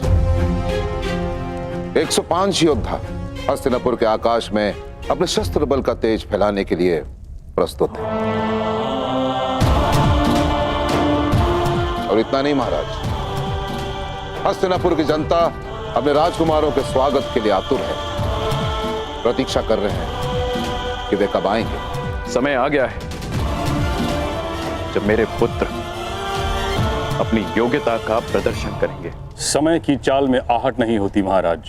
E: 105 योद्धा हस्तिनापुर के आकाश में अपने शस्त्र बल का तेज फैलाने के लिए प्रस्तुत है। और इतना नहीं महाराज, हस्तिनापुर की जनता अपने राजकुमारों के स्वागत के लिए आतुर है, प्रतीक्षा कर रहे हैं कि वे कब आएंगे।
F: समय आ गया है जब मेरे पुत्र अपनी योग्यता का प्रदर्शन करेंगे।
H: समय की चाल में आहट नहीं होती महाराज,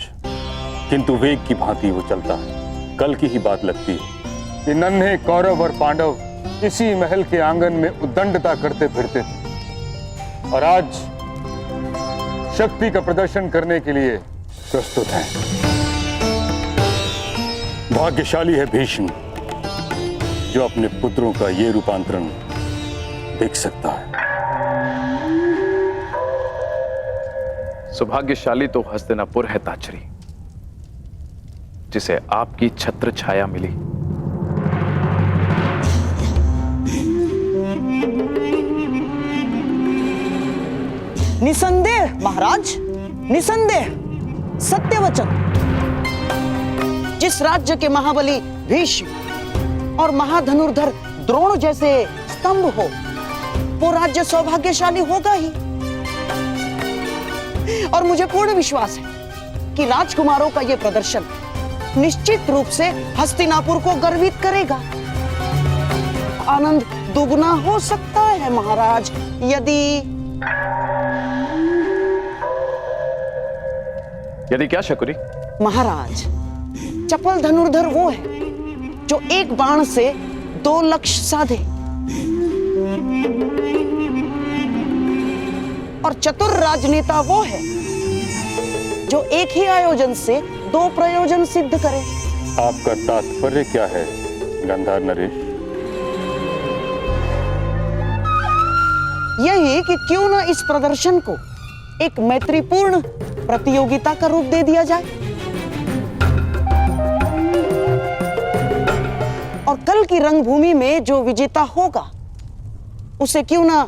H: किंतु वेग की भांति वो चलता है। कल की ही बात लगती है कि नन्हे कौरव और पांडव इसी महल के आंगन में उद्दंडता करते फिरते थे, और आज शक्ति का प्रदर्शन करने के लिए प्रस्तुत हैं। भाग्यशाली है भीष्म जो अपने पुत्रों का ये रूपांतरण देख सकता है।
F: सौभाग्यशाली तो हस्तिनापुर है ताचरी, जिसे आपकी छत्र छाया मिली।
I: निसंदेह महाराज, निसंदेह, सत्य वचन। जिस राज्य के महाबली भीष्म और महाधनुर्धर द्रोण जैसे स्तंभ हो, वो राज्य सौभाग्यशाली होगा ही। और मुझे पूर्ण विश्वास है कि राजकुमारों का यह प्रदर्शन निश्चित रूप से हस्तिनापुर को गर्वित करेगा। आनंद दुगना हो सकता है महाराज
F: यदि क्या शकुरी?
I: महाराज, चपल धनुर्धर वो है जो एक बाण से 2 लक्ष्य साधे, और चतुर राजनेता वो है जो एक ही आयोजन से 2 प्रयोजन सिद्ध करे।
H: आपका तात्पर्य क्या है गंधार नरेश?
I: यही कि क्यों न इस प्रदर्शन को एक मैत्रीपूर्ण प्रतियोगिता का रूप दे दिया जाए, और कल की रंगभूमि में जो विजेता होगा उसे क्यों न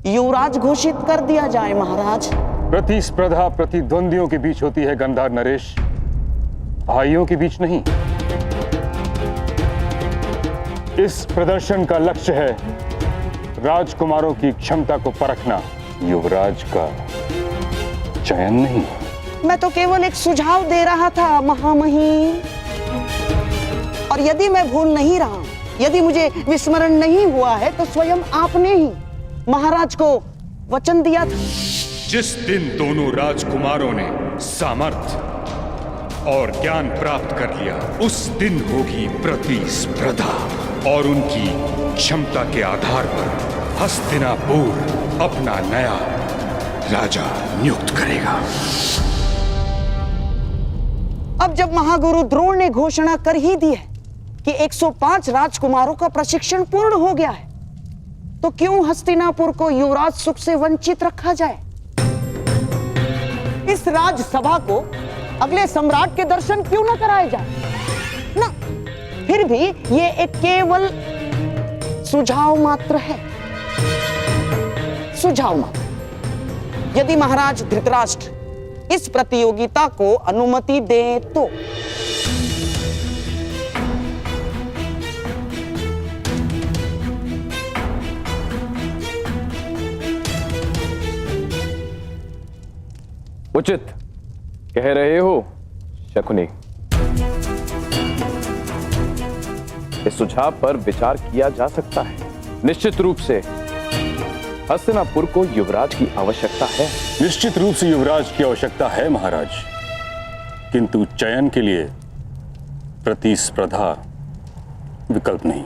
I: युवराज घोषित कर दिया जाए महाराज।
H: प्रतिस्पर्धा प्रतिद्वंदियों के बीच होती है गंधार नरेश, भाइयों के बीच नहीं। इस प्रदर्शन का लक्ष्य है राजकुमारों की क्षमता को परखना, युवराज का चयन नहीं।
I: मैं तो केवल एक सुझाव दे रहा था महामहिम, और यदि मैं भूल नहीं रहा, यदि मुझे विस्मरण नहीं हुआ है, तो स्वयं आपने ही महाराज को वचन दिया था।
J: जिस दिन दोनों राजकुमारों ने सामर्थ्य और ज्ञान प्राप्त कर लिया, उस दिन होगी प्रतिस्पर्धा, और उनकी क्षमता के आधार पर हस्तिनापुर अपना नया राजा नियुक्त करेगा।
I: अब जब महागुरु द्रोण ने घोषणा कर ही दी है कि 105 राजकुमारों का प्रशिक्षण पूर्ण हो गया है, तो क्यों हस्तिनापुर को युवराज सुख से वंचित रखा जाए? इस राजसभा को अगले सम्राट के दर्शन क्यों न कराए जाए? ना, फिर भी ये एक केवल सुझाव मात्र है, सुझाव मात्र। यदि महाराज धृतराष्ट्र इस प्रतियोगिता को अनुमति दे तो
F: उचित कह रहे हो शकुनी। इस सुझाव पर विचार किया जा सकता है। निश्चित रूप से हस्तिनापुर को युवराज की आवश्यकता है।
H: निश्चित रूप से युवराज की आवश्यकता है महाराज, किंतु चयन के लिए प्रतिस्पर्धा विकल्प नहीं।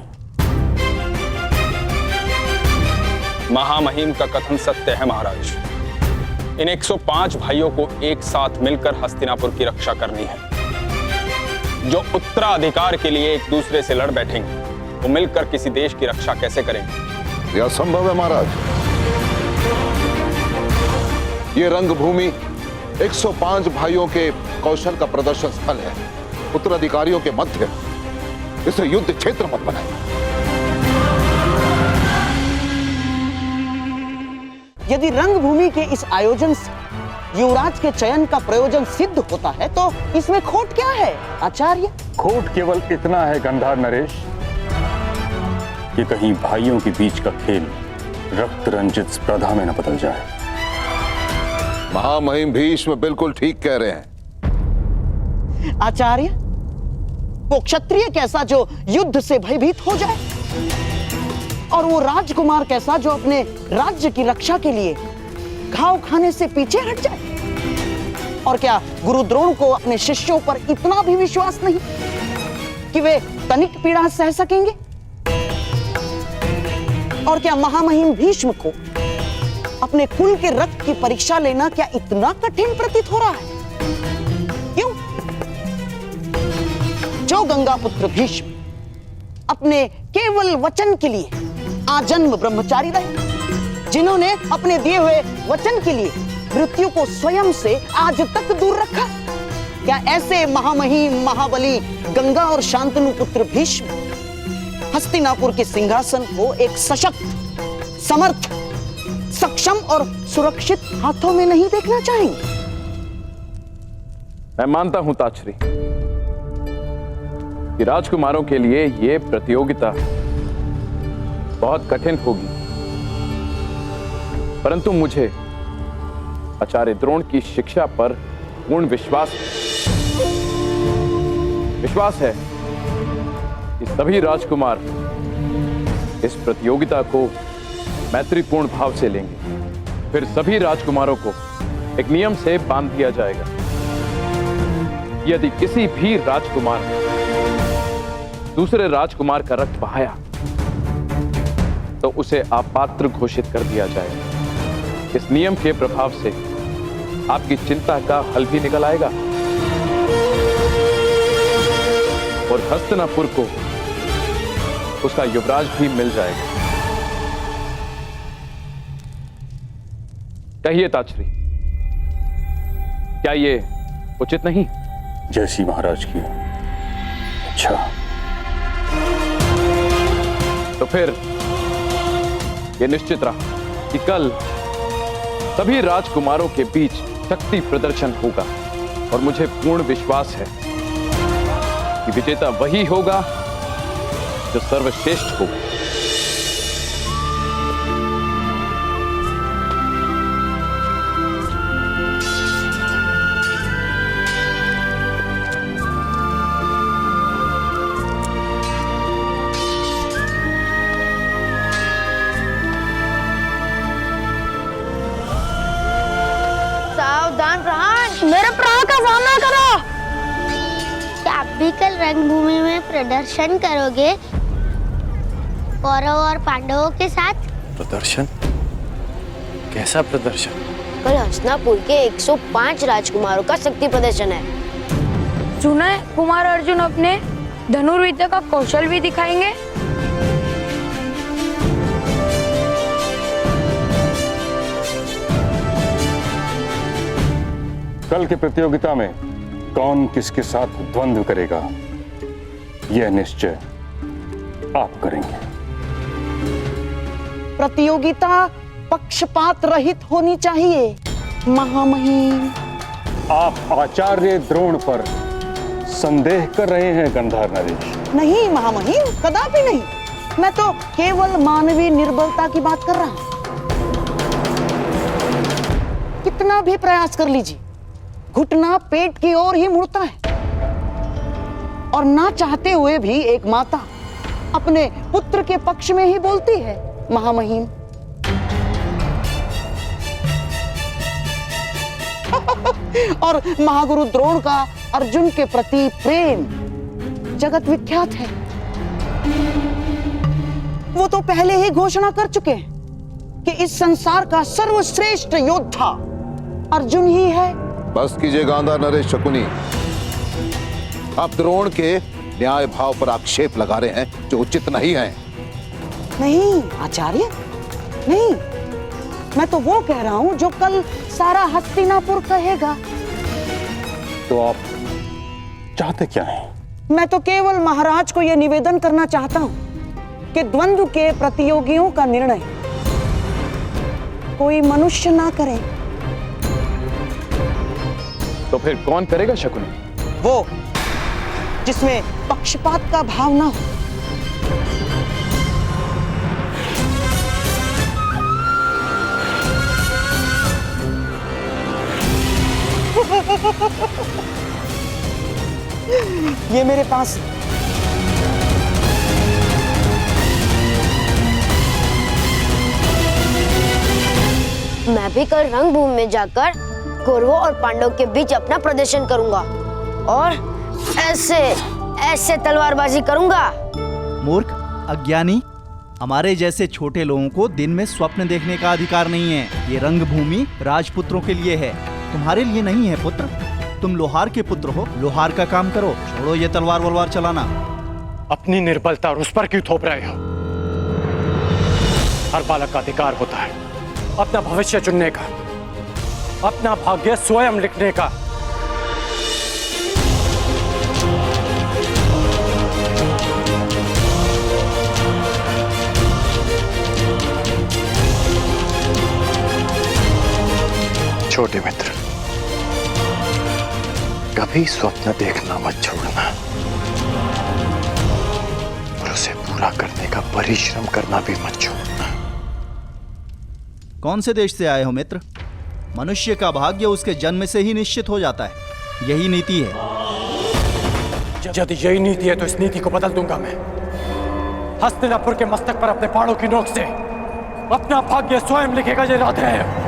K: महामहिम का कथन सत्य है महाराज। इन 105 भाइयों को एक साथ मिलकर हस्तिनापुर की रक्षा करनी है। जो उत्तराधिकार के लिए एक दूसरे से लड़ बैठेंगे वो मिलकर किसी देश की रक्षा कैसे करेंगे?
E: यह असंभव है महाराज। ये रंगभूमि 105 भाइयों के कौशल का प्रदर्शन स्थल है, उत्तराधिकारियों के मध्य। इसे युद्ध क्षेत्र मत बनाएं।
I: यदि रंगभूमि के इस आयोजन से युवराज के चयन का प्रयोजन सिद्ध होता है तो इसमें खोट क्या है आचार्य?
H: खोट केवल इतना है गंधार नरेश कि कहीं भाइयों के बीच का खेल रक्त रंजित स्पर्धा में न बदल जाए।
E: महामहिम भीष्म बिल्कुल ठीक कह रहे हैं।
I: आचार्य, वो क्षत्रिय कैसा जो युद्ध से भयभीत हो जाए, और वो राजकुमार कैसा जो अपने राज्य की रक्षा के लिए घाव खाने से पीछे हट जाए? और क्या गुरु द्रोण को अपने शिष्यों पर इतना भी विश्वास नहीं कि वे तनिक पीड़ा सह सकेंगे? और क्या महामहिम भीष्म को अपने कुल के रक्त की परीक्षा लेना क्या इतना कठिन प्रतीत हो रहा है? क्यों? जो गंगा पुत्र भीष्म अपने केवल वचन के लिए आजन्म ब्रह्मचारी रहे, जिन्होंने अपने दिए हुए वचन के लिए मृत्यु को स्वयं से आज तक दूर रखा, क्या ऐसे महामहिम महाबली गंगा और शांतनु पुत्र भीष्म हस्तिनापुर के सिंहासन को एक सशक्त, समर्थ, सक्षम और सुरक्षित हाथों में नहीं देखना चाहेंगे?
F: मैं मानता हूं ताछरी कि राजकुमारों के लिए यह प्रतियोगिता बहुत कठिन होगी, परंतु मुझे आचार्य द्रोण की शिक्षा पर पूर्ण विश्वास है कि सभी राजकुमार इस प्रतियोगिता को मैत्रीपूर्ण भाव से लेंगे। फिर सभी राजकुमारों को एक नियम से बांध दिया जाएगा। यदि किसी भी राजकुमार ने दूसरे राजकुमार का रक्त बहाया तो उसे अपात्र घोषित कर दिया जाएगा। इस नियम के प्रभाव से आपकी चिंता का हल भी निकल आएगा और हस्तिनापुर को उसका युवराज भी मिल जाएगा। कहिए ताछरी, क्या ये उचित नहीं?
H: जैसी महाराज की अच्छा।
F: तो फिर यह निश्चित रहा कि कल सभी राजकुमारों के बीच शक्ति प्रदर्शन होगा और मुझे पूर्ण विश्वास है कि विजेता वही होगा जो सर्वश्रेष्ठ होगा।
L: सावधान रहना, मेरे प्राण का सामना करो। क्या आप भी कल रंगभूमि में प्रदर्शन करोगे कौरव और पांडवों के साथ?
A: प्रदर्शन? कैसा प्रदर्शन?
L: कल हस्तिनापुर के 105 राजकुमारों का शक्ति प्रदर्शन है।
M: सुना है कुमार अर्जुन अपने धनुर्विद्या का कौशल भी दिखाएंगे।
H: कल की प्रतियोगिता में कौन किसके साथ द्वंद्व करेगा यह निश्चय आप करेंगे।
I: प्रतियोगिता पक्षपात रहित होनी चाहिए महामहिम।
H: आप आचार्य द्रोण पर संदेह कर रहे हैं गंधार नरेश।
I: नहीं महामहिम, कदापि नहीं। मैं तो केवल मानवीय निर्बलता की बात कर रहा हूं। कितना भी प्रयास कर लीजिए, घुटना पेट की ओर ही मुड़ता है और ना चाहते हुए भी एक माता अपने पुत्र के पक्ष में ही बोलती है। महामहिम, और महागुरु द्रोण का अर्जुन के प्रति प्रेम जगत विख्यात है। वो तो पहले ही घोषणा कर चुके हैं कि इस संसार का सर्वश्रेष्ठ योद्धा अर्जुन ही है।
E: बस कीजिए गांधा नरेश शकुनी, आप द्रोण के न्याय भाव पर आक्षेप लगा रहे हैं जो उचित नहीं है।
I: नहीं आचार्य, नहीं, मैं तो वो कह रहा हूं जो कल सारा हस्तिनापुर कहेगा।
H: तो आप चाहते क्या हैं?
I: मैं तो केवल महाराज को यह निवेदन करना चाहता हूं कि द्वंद्व के प्रतियोगियों का निर्णय कोई मनुष्य ना करे।
F: तो फिर कौन करेगा शकुनी?
I: वो जिसमें पक्षपात का भाव ना हो। ये मेरे पास
L: मैं भी कल रंगभूमि में जाकर कौरवों और पांडवों के बीच अपना प्रदर्शन करूंगा और ऐसे तलवारबाजी करूंगा।
G: मूर्ख, अज्ञानी, हमारे जैसे छोटे लोगों को दिन में स्वप्न देखने का अधिकार नहीं है। ये रंगभूमि राजपुत्रों के लिए है, तुम्हारे लिए नहीं है पुत्र। तुम लोहार के पुत्र हो, लोहार का काम करो, छोड़ो ये तलवार वलवार चलाना।
A: अपनी निर्बलता और उस पर क्यों थोप रहे हो? हर बालक का अधिकार होता है अपना भविष्य चुनने का, अपना भाग्य स्वयं लिखने का। छोटे मित्र, कभी स्वप्न देखना मत छोड़ना और उसे पूरा करने का परिश्रम करना भी मत छोड़ना।
G: कौन से देश से आए हो मित्र? मनुष्य का भाग्य उसके जन्म से ही निश्चित हो जाता है, यही नीति है।
A: यदि यही नीति है तो इस नीति को बदल दूंगा मैं। हस्तिनापुर के मस्तक पर अपने बाणों की नोक से अपना भाग्य स्वयं लिखेगा ये इरादा है।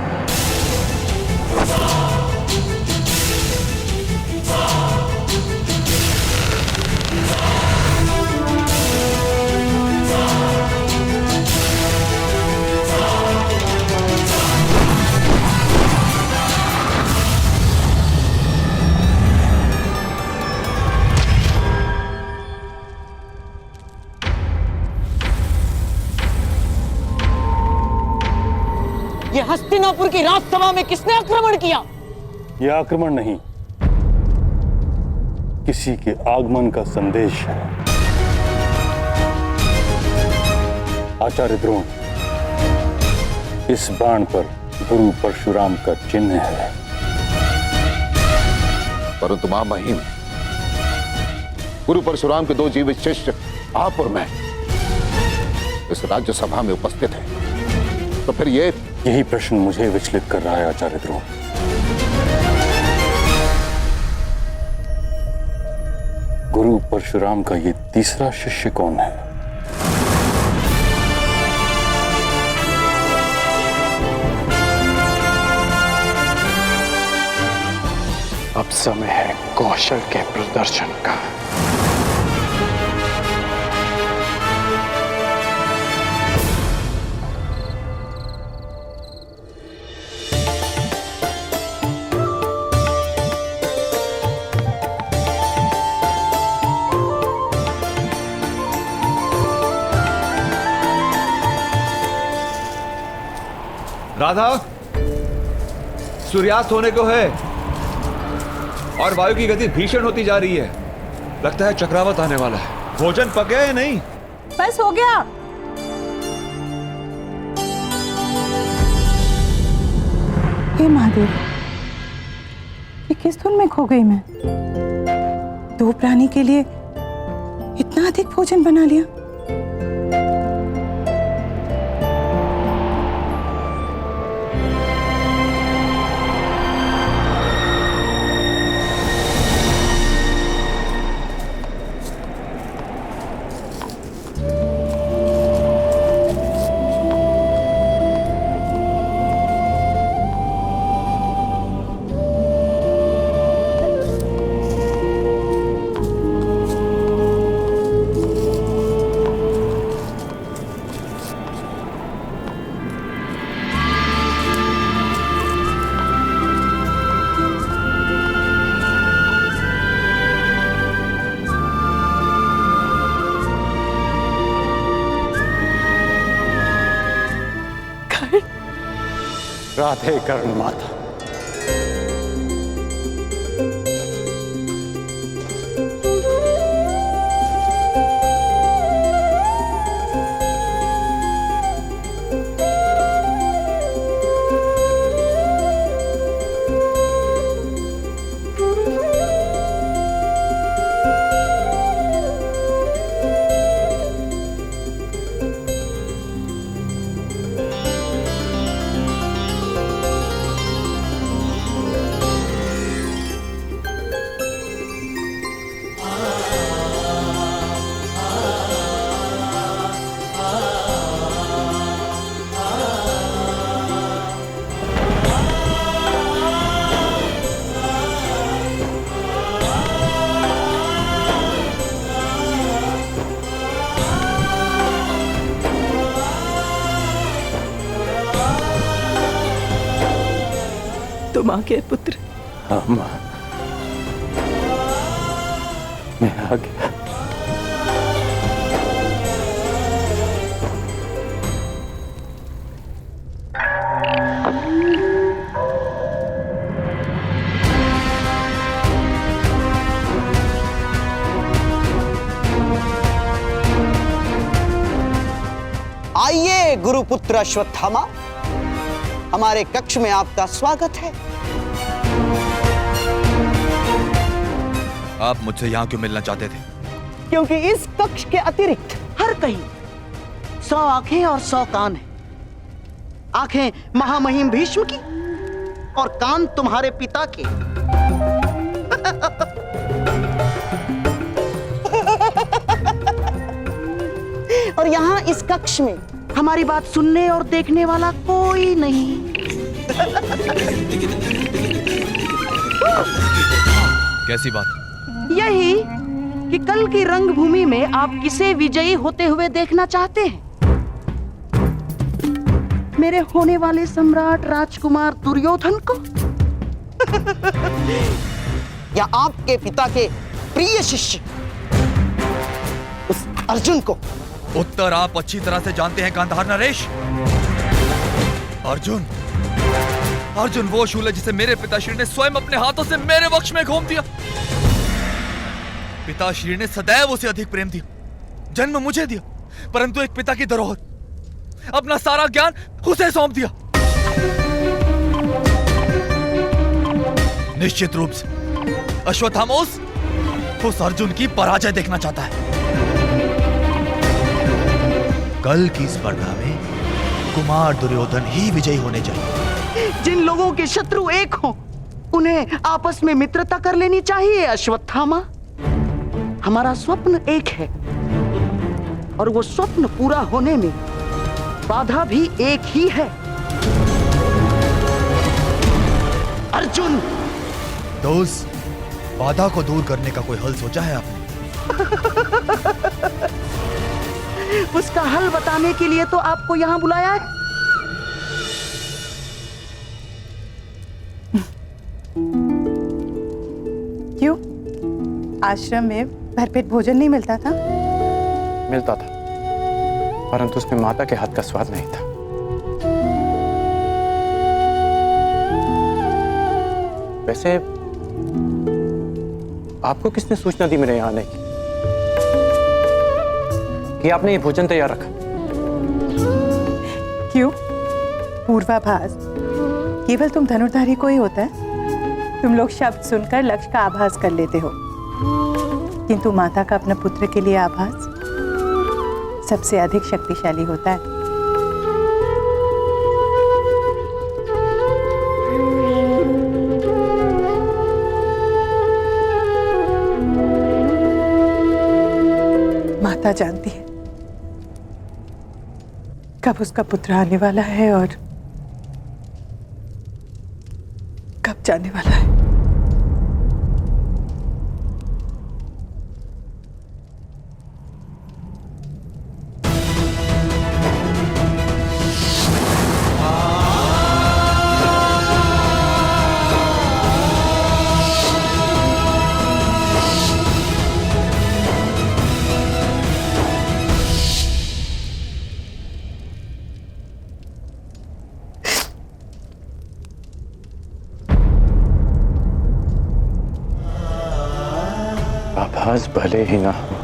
I: ये हस्तिनापुर की राजसभा में किसने आक्रमण किया?
H: यह आक्रमण नहीं, किसी के आगमन का संदेश है। आचार्य द्रोण, इस बाण पर गुरु परशुराम का चिन्ह है।
E: परंतु महामहिम, गुरु परशुराम के 2 जीवित शिष्य आप और मैं इस राज्यसभा में उपस्थित हैं, तो फिर
H: यही प्रश्न मुझे विचलित कर रहा है आचार्य द्रोण। गुरु परशुराम का ये तीसरा शिष्य कौन है?
A: अब समय है कौशल के प्रदर्शन का।
N: राधा, सूर्यास्त होने को है और वायु की गति भीषण होती जा रही है। लगता है चक्रवात आने वाला है। भोजन पक गया या नहीं?
O: बस हो गया। हे महादेव, ये किस धुन में खो गई मैं? 2 प्राणी के लिए इतना अधिक भोजन बना लिया।
A: राधे कर्ण माता।
O: तुम आ गए पुत्र।
A: हाँ माँ, मैं आ गया।
I: आइए गुरुपुत्र अश्वत्थामा, हमारे कक्ष में आपका स्वागत है।
N: आप मुझसे यहाँ क्यों मिलना चाहते थे?
I: क्योंकि इस कक्ष के अतिरिक्त हर कहीं 100 आंखें और 100 कान हैं। आंखें महामहिम भीष्म की और कान तुम्हारे पिता के। और यहाँ इस कक्ष में हमारी बात सुनने और देखने वाला कोई नहीं।
N: कैसी बात?
I: यही कि कल की रंगभूमि में आप किसे विजयी होते हुए देखना चाहते हैं? मेरे होने वाले सम्राट राजकुमार दुर्योधन को या आपके पिता के प्रिय शिष्य उस अर्जुन को?
N: उत्तर आप अच्छी तरह से जानते हैं गांधार नरेश। अर्जुन अर्जुन वो शूल है जिसे मेरे पिताश्री ने स्वयं अपने हाथों से मेरे वक्ष में घोंप दिया। पिताश्री ने सदैव उसे अधिक प्रेम दिया, जन्म मुझे दिया, परंतु एक पिता की धरोहर, अपना सारा ज्ञान उसे सौंप दिया। निश्चित रूप से अश्वत्थामा उस अर्जुन की पराजय देखना चाहता है। कल की स्पर्धा में कुमार दुर्योधन ही विजयी होने चाहिए।
I: जिन लोगों के शत्रु एक हों, उन्हें आपस में मित्रता कर लेनी चाहिए अश्वत्थामा। हमारा स्वप्न एक है और वो स्वप्न पूरा होने में बाधा भी एक ही है। अर्जुन,
N: तो उस बाधा को दूर करने का कोई हल सोचा है आपने?
I: उसका हल बताने के लिए तो आपको यहां बुलाया है।
O: क्यों? आश्रम में भरपेट भोजन नहीं मिलता था?
A: मिलता था, परंतु उसमें माता के हाथ का स्वाद नहीं था। वैसे आपको किसने सूचना दी मेरे यहां आने की कि आपने ये भोजन तैयार रखा?
O: क्यों? पूर्वाभास केवल तुम धनुर्धारी को ही होता है। तुम लोग शब्द सुनकर लक्ष्य का आभास कर लेते हो, किंतु माता का अपना पुत्र के लिए आभास सबसे अधिक शक्तिशाली होता है। माता जानती है कब उसका पुत्र आने वाला है और कब जाने वाला है।
A: इतिहास भले ही ना हो,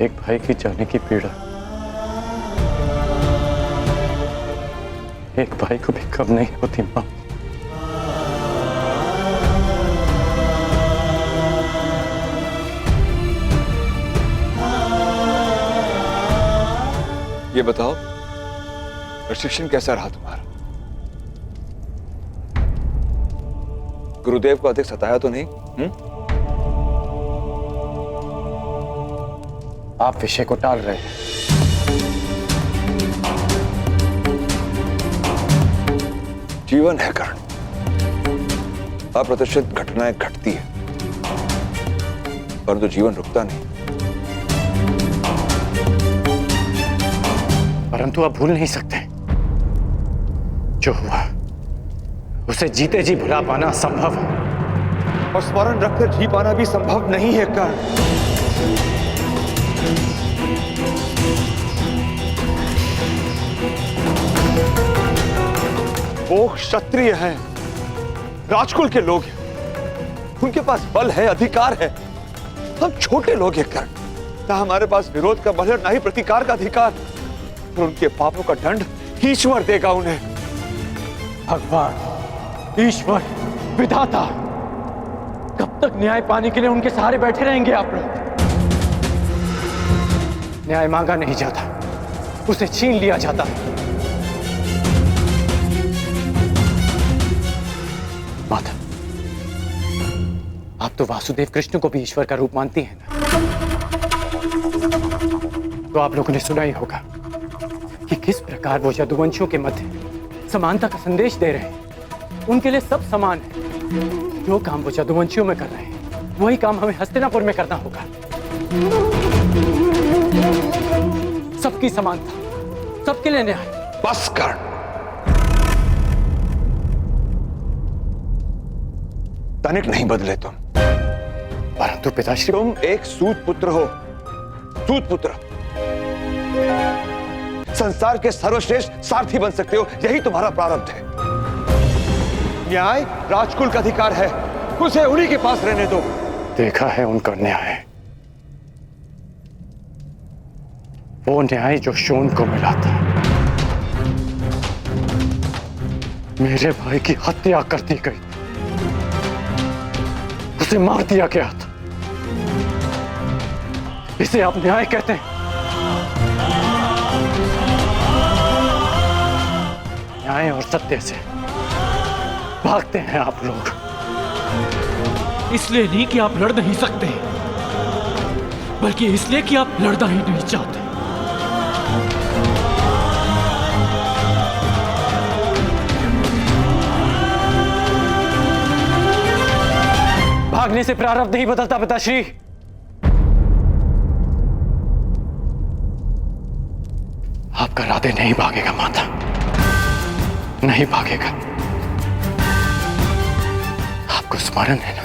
A: एक भाई की जाने की पीड़ा एक भाई को भी कम नहीं होती मां।
N: ये बताओ, प्रशिक्षण कैसा रहा तुम्हारा? गुरुदेव को अधिक सताया तो नहीं?
A: आप विषय को टाल रहे हैं।
N: जीवन है कर्ण, अप्रत्याशित घटनाएं घटती है, परंतु जीवन रुकता नहीं।
A: परंतु आप भूल नहीं सकते, जो हुआ उसे जीते जी भुला पाना असंभव है,
N: और स्मरण रखकर जी पाना भी संभव नहीं है कर्ण। वो क्षत्रिय हैं, राजकुल के लोग हैं, उनके पास बल है, अधिकार है। हम छोटे लोग हैं कर्ण, ना हमारे पास विरोध का बल है, ना ही प्रतिकार का अधिकार। और उनके पापों का दंड ईश्वर देगा उन्हें।
A: भगवान, ईश्वर, विधाता, कब तक न्याय पाने के लिए उनके सहारे बैठे रहेंगे आप लोग? न्याय मांगा नहीं जाता, उसे छीन लिया जाता है। माता, आप तो वासुदेव कृष्ण को भी ईश्वर का रूप मानती हैं ना? तो आप लोगों ने सुना ही होगा कि किस प्रकार वो यदुवंशियों के मध्य समानता का संदेश दे रहे हैं। उनके लिए सब समान है। जो काम वो यदुवंशियों में कर रहे हैं, वही काम हमें हस्तिनापुर में करना होगा। सबकी समानता, सबके लिए न्याय।
N: बस कर। तनिक नहीं बदले तुम,
A: परंतु पिताश्री,
N: तुम एक सूत पुत्र हो, सूत पुत्र। संसार के सर्वश्रेष्ठ सारथी बन सकते हो, यही तुम्हारा प्रारब्ध है। न्याय राजकुल का अधिकार है, उसे उन्हीं के पास रहने दो।
A: देखा है उनका न्याय, वो न्याय जो शोन को मिला था। मेरे भाई की हत्या कर दी गई, उसे मार दिया गया था। इसे आप न्याय कहते हैं? न्याय और सत्य से भागते हैं आप लोग।
P: इसलिए नहीं कि आप लड़ नहीं सकते, बल्कि इसलिए कि आप लड़ना ही नहीं चाहते।
A: भागने से प्रारब्ध नहीं बदलता पिताश्री। आपका राधे नहीं भागेगा माता, नहीं भागेगा। आपको स्मरण है ना,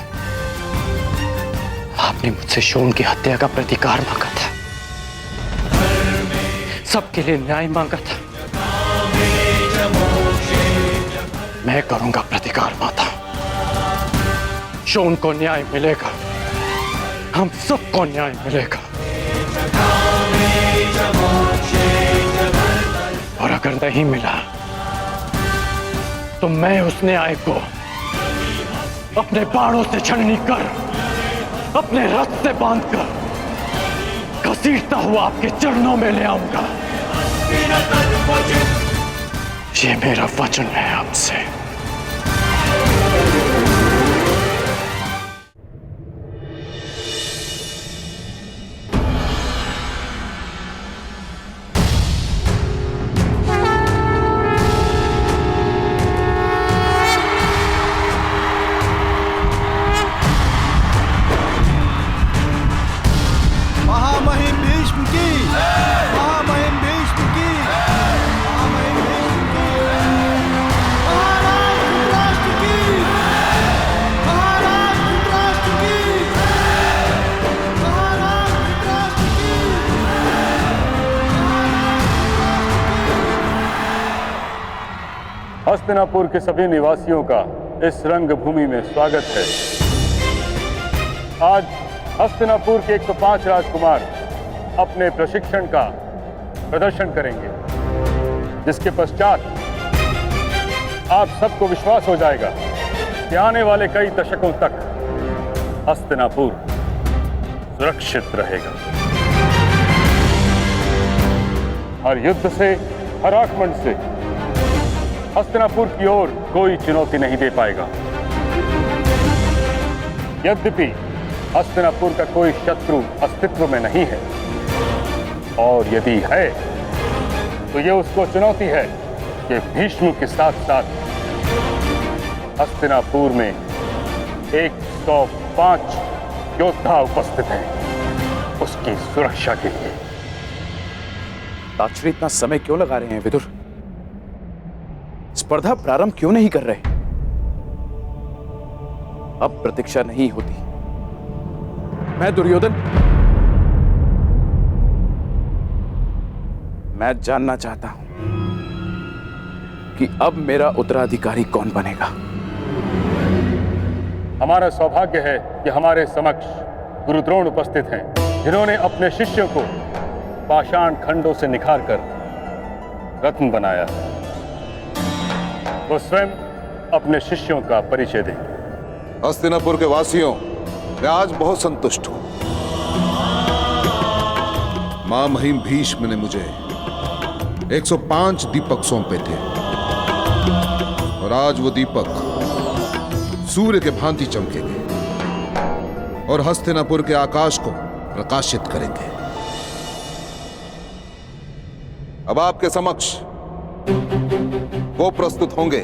A: आपने मुझसे शोन की हत्या का प्रतिकार मांगा था, सबके लिए न्याय मांगा था। मैं करूंगा प्रतिकार माता। शोन को न्याय मिलेगा, हम सबको न्याय मिलेगा। और अगर नहीं मिला तो मैं उस न्याय को अपने बाणों से छलनी कर, अपने रथ से बांधकर घसीटता हुआ आपके चरणों में ले आऊंगा। ये मेरा वचन है आपसे।
H: हस्तिनापुर के सभी निवासियों का इस रंगभूमि में स्वागत है। आज हस्तिनापुर के 105 राजकुमार अपने प्रशिक्षण का प्रदर्शन करेंगे, जिसके पश्चात आप सबको विश्वास हो जाएगा कि आने वाले कई दशकों तक हस्तिनापुर सुरक्षित रहेगा। हर युद्ध से, हर आक्रमण से हस्तिनापुर की ओर कोई चुनौती नहीं दे पाएगा। यद्यपि हस्तिनापुर का कोई शत्रु अस्तित्व में नहीं है, और यदि है तो यह उसको चुनौती है कि भीष्म के साथ साथ हस्तिनापुर में 105 योद्धा उपस्थित हैं उसकी सुरक्षा के लिए।
F: ताक्षरी इतना समय क्यों लगा रहे हैं विदुर? स्पर्धा प्रारंभ क्यों नहीं कर रहे? अब प्रतीक्षा नहीं होती। मैं दुर्योधन, मैं जानना चाहता हूं कि अब मेरा उत्तराधिकारी कौन बनेगा।
H: हमारा सौभाग्य है कि हमारे समक्ष गुरु द्रोण उपस्थित हैं, जिन्होंने अपने शिष्यों को पाषाण खंडों से निखारकर रत्न बनाया। वो स्वयं अपने शिष्यों का परिचय दें।
E: हस्तिनापुर के वासियों, मैं आज बहुत संतुष्ट हूं। मां महिम भीष्म ने मुझे 105 दीपक सौंपे थे, और आज वो दीपक सूर्य के भांति चमकेंगे और हस्तिनापुर के आकाश को प्रकाशित करेंगे। अब आपके समक्ष वो प्रस्तुत होंगे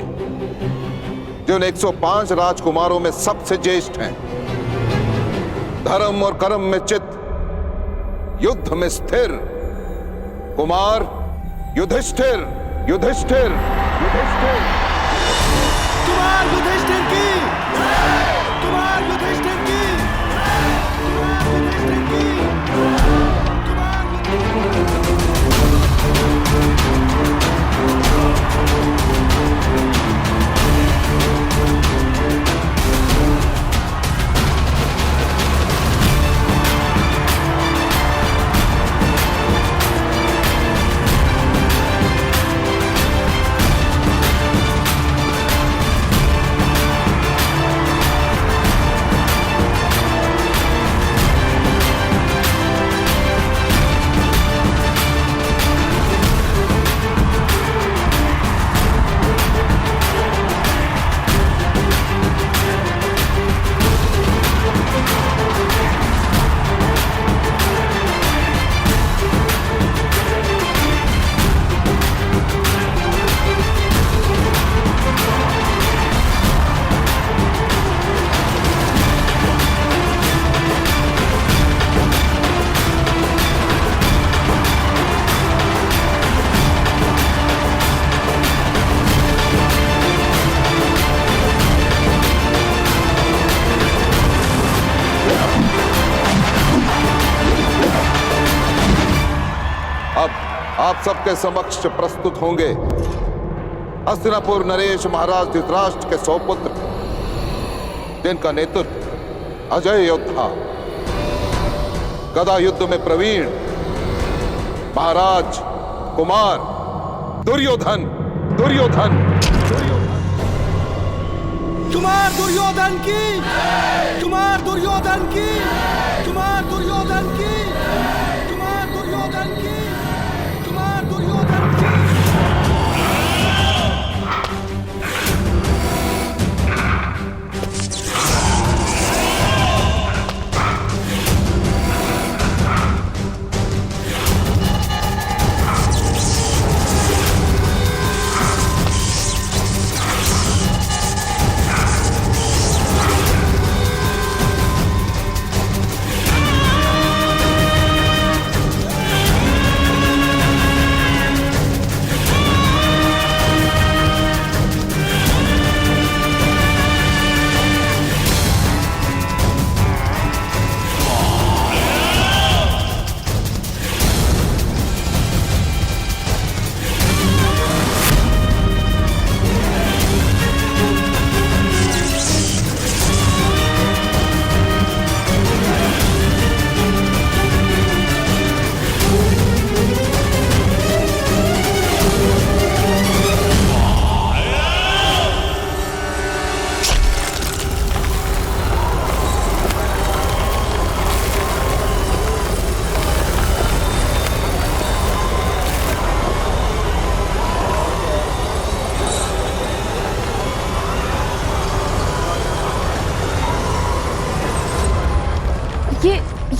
E: जो 105 राजकुमारों में सबसे ज्येष्ठ हैं, धर्म और कर्म में चित, युद्ध में स्थिर कुमार युधिष्ठिर। युधिष्ठिर युधिष्ठिर
Q: कुमार युधिष्ठिर की, कुमार युधिष्ठिर की, कुमार युधिष्ठिर की।
E: आप सबके समक्ष प्रस्तुत होंगे हस्तिनापुर नरेश महाराज धृतराष्ट्र के सौपुत्र, जिनका नेतृत्व अजय योद्धा, गदा युद्ध में प्रवीण महाराज कुमार दुर्योधन। दुर्योधन
Q: कुमार दुर्योधन की, कुमार दुर्योधन की, कुमार दुर्योधन की, कुमार दुर्योधन की, कुमार दुर्योधन की।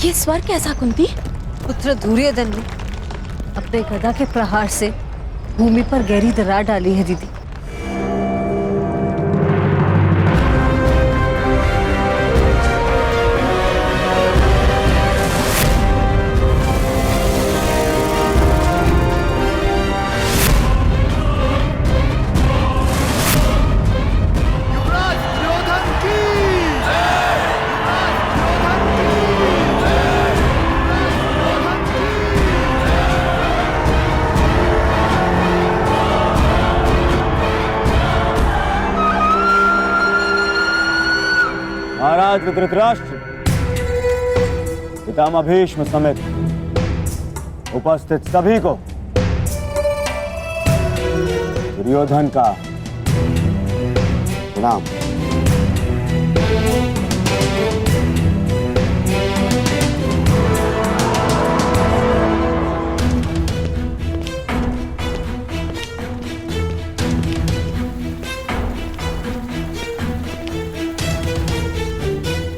R: ये स्वर कैसा कुंती?
S: पुत्र दुर्योधन ने अपने गदा के प्रहार से भूमि पर गहरी दरार डाली है दीदी।
T: महाराज धृतराष्ट्र, पितामह भीष्म समेत उपस्थित सभी को दुर्योधन का प्रणाम।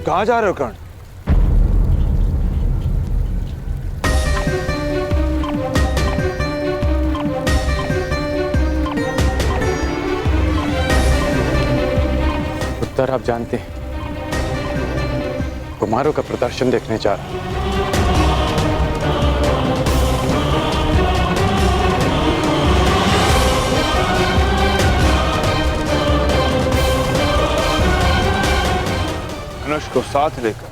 N: कहां जा रहे हो कर्ण?
A: उत्तर आप जानते हैं, कुमारों का प्रदर्शन देखने जा रहा हूं।
N: धनुष को साथ लेकर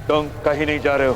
N: तुम कहीं नहीं जा रहे हो।